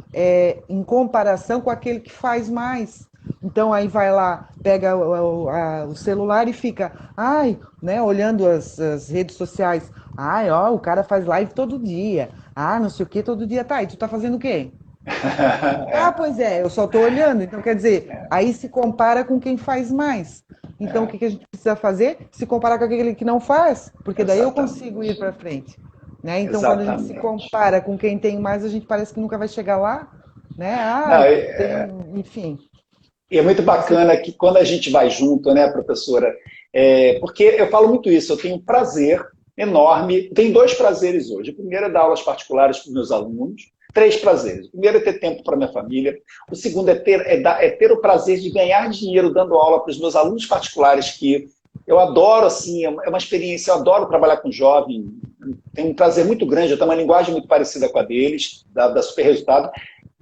em comparação com aquele que faz mais. Então aí vai lá, pega o celular e fica, né, olhando as redes sociais. Ó, o cara faz live todo dia. Não sei o que, todo dia tá. E tu tá fazendo o quê? é, Pois é, eu só estou olhando. Então, quer dizer, aí se compara com quem faz mais. Então, o é, que a gente precisa fazer? Se comparar com aquele que não faz, porque daí eu consigo ir exatamente. para frente. Né? Então, quando a gente se Exatamente. compara com quem tem mais, a gente parece que nunca vai chegar lá. Né? Não, Enfim. e é muito Você... bacana que quando a gente vai junto, né, professora? Porque eu falo muito isso, eu tenho um prazer enorme, tenho 2 prazeres hoje. O primeiro é dar aulas particulares para os meus alunos, 3 prazeres. O primeiro é ter tempo para minha família, o segundo é ter o prazer de ganhar dinheiro dando aula para os meus alunos particulares, que eu adoro, assim, é uma experiência, eu adoro trabalhar com jovem, tenho um prazer muito grande, eu tenho uma linguagem muito parecida com a deles, da Super Resultado.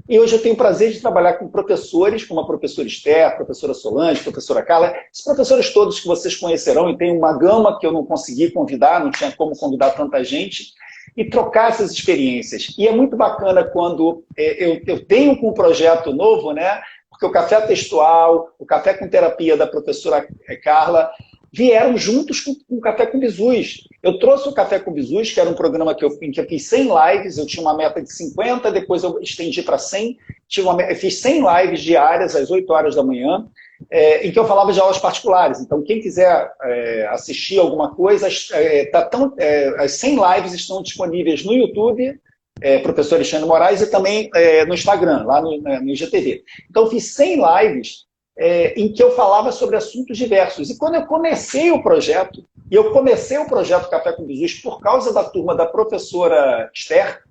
E hoje eu tenho o prazer de trabalhar com professores, como a professora Esther, a professora Solange, a professora Carla, esses professores todos que vocês conhecerão, e tem uma gama que eu não consegui convidar, não tinha como convidar tanta gente, e trocar essas experiências. E é muito bacana quando eu tenho com um projeto novo, né? Porque o Café Textual, o Café com Terapia da professora Carla, vieram juntos com o Café com Bizus. Eu trouxe o Café com Bizus, que era um programa em que eu fiz 100 lives, eu tinha uma meta de 50, depois eu estendi para 100, eu fiz 100 lives diárias, às 8 horas da manhã, em que eu falava de aulas particulares. Então, quem quiser assistir alguma coisa, as 100 lives estão disponíveis no YouTube, professor Alexandre Moraes, e também no Instagram, lá no IGTV. Então, eu fiz 100 lives em que eu falava sobre assuntos diversos. E quando eu comecei o projeto Café com Jesus por causa da turma da professora Esther,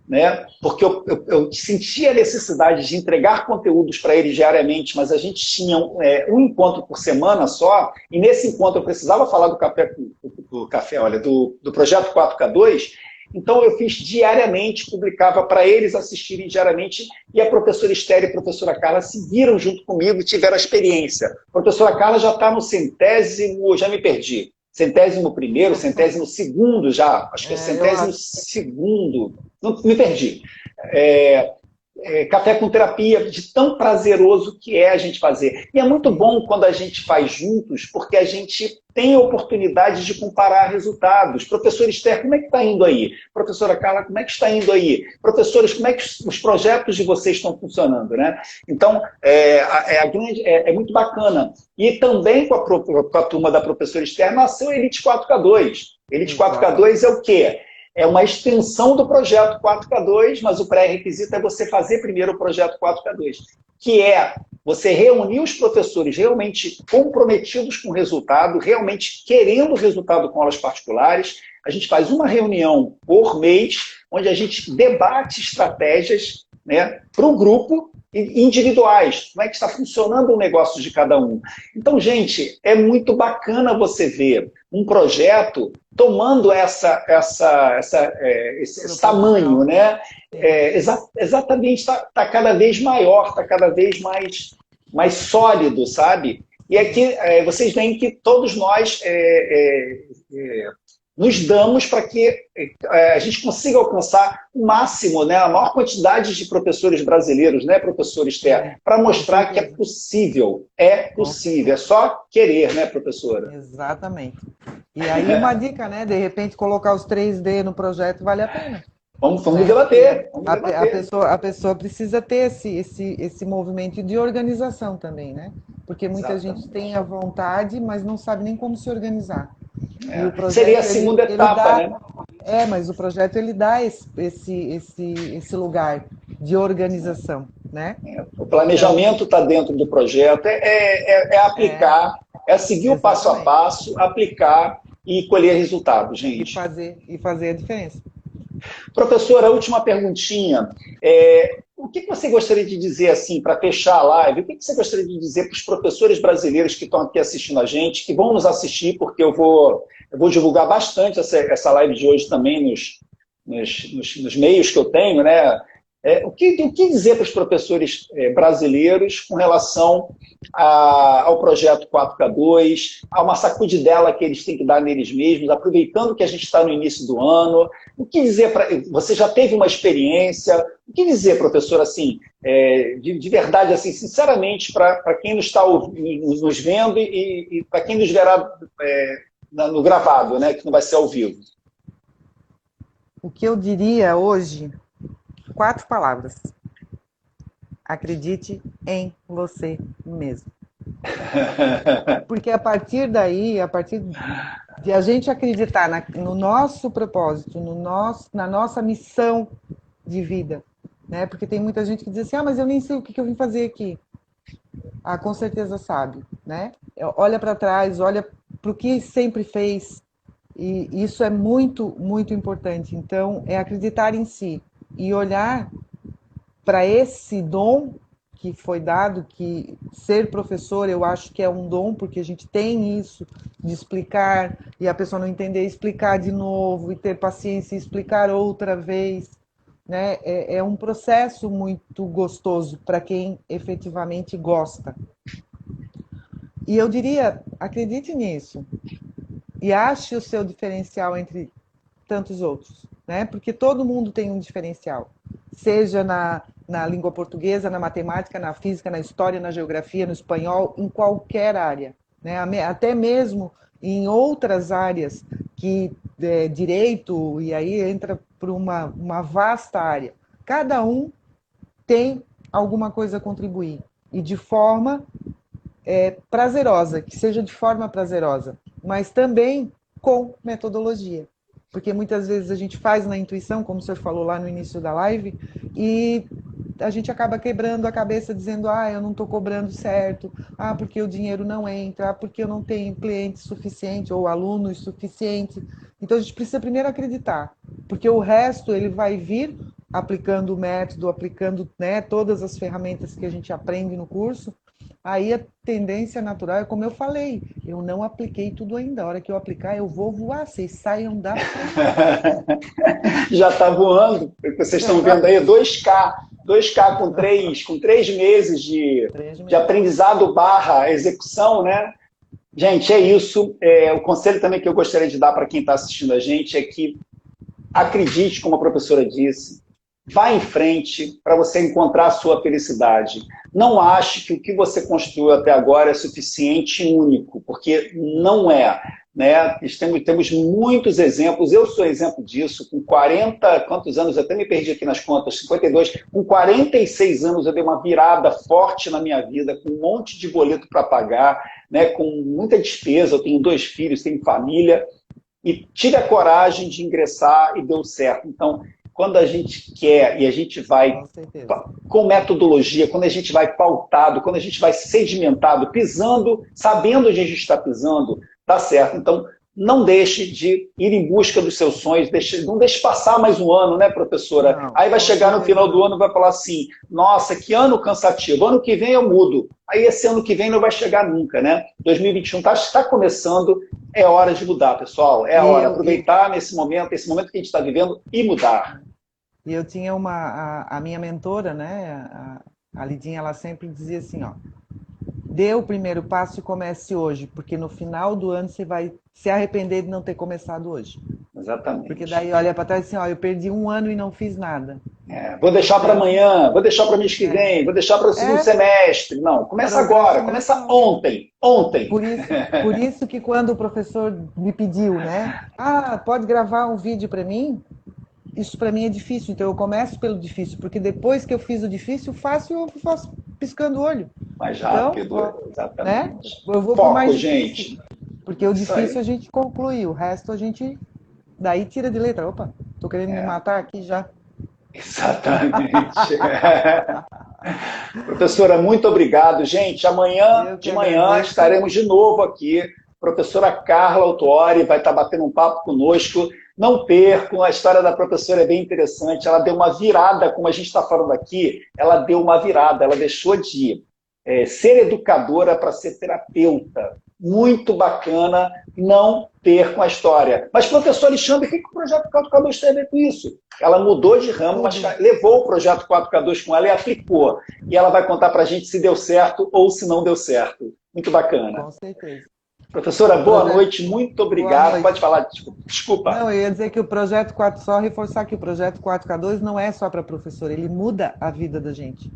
né? Porque eu sentia a necessidade de entregar conteúdos para eles diariamente, mas a gente tinha um encontro por semana só, e nesse encontro eu precisava falar do projeto 4K2, então eu fiz diariamente, publicava para eles assistirem diariamente, e a professora Esther e a professora Carla seguiram junto comigo e tiveram a experiência. A professora Carla já está no 100º, já me perdi. centésimo primeiro, centésimo segundo já, acho que é centésimo segundo, não, me perdi. Café com terapia, de tão prazeroso que é a gente fazer. E é muito bom quando a gente faz juntos, porque a gente tem a oportunidade de comparar resultados. Professor Esther, como é que está indo aí? Professora Carla, como é que está indo aí? Professores, como é que os projetos de vocês estão funcionando, né? Então, é muito bacana. E também com a turma da professora Esther, nasceu a Elite 4K2. Elite 4K2 é o quê? É uma extensão do projeto 4K2, mas o pré-requisito é você fazer primeiro o projeto 4K2, que é você reunir os professores realmente comprometidos com o resultado, realmente querendo o resultado com aulas particulares. A gente faz uma reunião por mês, onde a gente debate estratégias, né, para o grupo, individuais, como é que está funcionando o negócio de cada um. Então, gente, é muito bacana você ver um projeto tomando esse tamanho, né? Exatamente, está cada vez maior, está cada vez mais sólido, sabe? E aqui vocês veem que todos nós nos damos para que a gente consiga alcançar o máximo, né, a maior quantidade de professores brasileiros, né, professor Esther, para mostrar que é possível, é só querer, né, professora? Exatamente. E aí uma dica, né, de repente colocar os 3D no projeto vale a pena. Vamos debater. A pessoa precisa ter esse movimento de organização também, né? Porque muita gente tem a vontade, mas não sabe nem como se organizar. E o projeto, seria a segunda etapa, né? Mas o projeto ele dá esse lugar de organização, né? O planejamento está dentro do projeto, aplicar, seguir o passo a passo, aplicar e colher resultados, gente. E fazer a diferença. Professora, a última perguntinha. O que você gostaria de dizer, assim, para fechar a live, o que você gostaria de dizer para os professores brasileiros que estão aqui assistindo a gente, que vão nos assistir, porque eu vou divulgar bastante essa live de hoje também nos meios que eu tenho, né? O que dizer para os professores brasileiros com relação ao projeto 4K2, a uma sacudidela que eles têm que dar neles mesmos, aproveitando que a gente está no início do ano? O que dizer você já teve uma experiência? O que dizer, professor, assim, de verdade, assim, sinceramente, para quem nos está nos vendo e para quem nos verá no gravado, né, que não vai ser ao vivo? O que eu diria hoje, 4 palavras. Acredite em você mesmo. Porque a partir daí, a partir de a gente acreditar no nosso propósito, na nossa missão de vida, né? Porque tem muita gente que diz assim, mas eu nem sei o que eu vim fazer aqui. Com certeza sabe, né? Olha para trás, olha para o que sempre fez, e isso é muito, muito importante. Então, é acreditar em si e olhar para esse dom que foi dado, que ser professor eu acho que é um dom, porque a gente tem isso de explicar, e a pessoa não entender, explicar de novo, e ter paciência e explicar outra vez, né? É um processo muito gostoso para quem efetivamente gosta. E eu diria, acredite nisso, e ache o seu diferencial entre tantos outros, né? Porque todo mundo tem um diferencial, seja na língua portuguesa, na matemática, na física, na história, na geografia, no espanhol, em qualquer área, né? Até mesmo em outras áreas, que direito, e aí entra para uma vasta área. Cada um tem alguma coisa a contribuir, e de forma prazerosa, que seja de forma prazerosa, mas também com metodologia. Porque muitas vezes a gente faz na intuição, como o senhor falou lá no início da live, e a gente acaba quebrando a cabeça dizendo, eu não estou cobrando certo, porque o dinheiro não entra, porque eu não tenho cliente suficiente ou alunos suficientes. Então a gente precisa primeiro acreditar, porque o resto ele vai vir aplicando o método, aplicando, né, todas as ferramentas que a gente aprende no curso. Aí a tendência natural é como eu falei, eu não apliquei tudo ainda, a hora que eu aplicar eu vou voar, vocês saiam da frente. Já está voando, vocês estão vendo aí 2K com 3 meses de aprendizado / execução, né? Gente, é isso. O conselho também que eu gostaria de dar para quem está assistindo a gente é que acredite, como a professora disse, vá em frente para você encontrar a sua felicidade. Não ache que o que você construiu até agora é suficiente e único, porque não é. Né? Temos muitos exemplos, eu sou exemplo disso, com 40, quantos anos, eu até me perdi aqui nas contas, 52, com 46 anos eu dei uma virada forte na minha vida, com um monte de boleto para pagar, né? Com muita despesa, eu tenho 2 filhos, tenho família, e tive a coragem de ingressar e deu certo. Então, quando a gente quer e a gente vai com metodologia, quando a gente vai pautado, quando a gente vai sedimentado, pisando, sabendo onde a gente está pisando, dá certo. Então, não deixe de ir em busca dos seus sonhos, não deixe passar mais um ano, né, professora? Não, aí vai chegar no final do ano e vai falar assim, nossa, que ano cansativo, ano que vem eu mudo. Aí esse ano que vem não vai chegar nunca, né? 2021 está começando, é hora de mudar, pessoal. É a hora, aproveitar nesse momento, esse momento que a gente está vivendo e mudar. E eu tinha a minha mentora, né, a Lidinha, ela sempre dizia assim, ó, dê o primeiro passo e comece hoje, porque no final do ano você vai se arrepender de não ter começado hoje. Exatamente. Porque daí olha para trás e assim, ó, eu perdi um ano e não fiz nada. Vou deixar para amanhã, vou deixar para mês que vem, vou deixar para o segundo semestre. Não, começa agora, começa ontem. Por isso que quando o professor me pediu, né, pode gravar um vídeo para mim? Isso para mim é difícil, então eu começo pelo difícil, porque depois que eu fiz o difícil, fácil eu faço piscando o olho. Mais rápido, então, exatamente. Né? Eu vou Foco, por mais difícil, gente. Porque o difícil a gente conclui, o resto a gente daí tira de letra. Opa, tô querendo me matar aqui já. Exatamente. Professora, muito obrigado. Gente, amanhã de manhã estaremos de novo aqui. Professora Carla Autuori vai estar batendo um papo conosco. Não percam, a história da professora é bem interessante. Ela deu uma virada, como a gente está falando aqui, ela deu uma virada, ela deixou de ser educadora para ser terapeuta. Muito bacana, não percam a história. Mas, professor Alexandre, o que o projeto 4K2 tem a ver com isso? Ela mudou de ramo, mas levou o projeto 4K2 com ela e aplicou. E ela vai contar para a gente se deu certo ou se não deu certo. Muito bacana. Com certeza. Professora, boa noite, muito obrigado. Noite. Pode falar, desculpa. Não, eu ia dizer que o projeto 4, só reforçar que o projeto 4K2 não é só para professor, ele muda a vida da gente.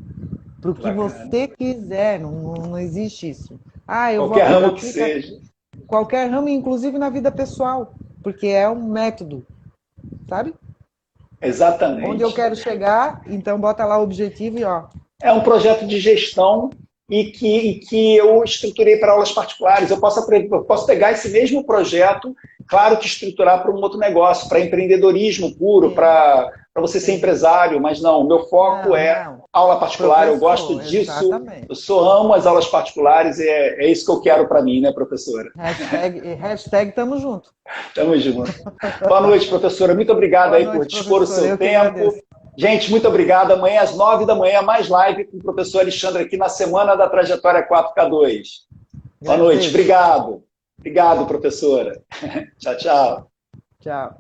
Para o que você quiser, não existe isso. Qualquer ramo que seja. Qualquer ramo, inclusive na vida pessoal, porque é um método, sabe? Exatamente. Onde eu quero chegar, então bota lá o objetivo e ó. É um projeto de gestão e que eu estruturei para aulas particulares. Eu posso pegar esse mesmo projeto, claro que estruturar para um outro negócio, para empreendedorismo puro, para você ser empresário, mas não, o meu foco é aula particular, eu gosto disso, eu amo as aulas particulares e é isso que eu quero para mim, né, professora? Hashtag tamo junto. Tamo junto. Boa noite, professora, muito obrigado aí por dispor o seu tempo. Gente, muito obrigado. Amanhã às 9 da manhã, mais live com o professor Alexandre aqui na Semana da Trajetória 4K2. Boa noite, obrigado. Obrigado, professora. Tchau, tchau. Tchau.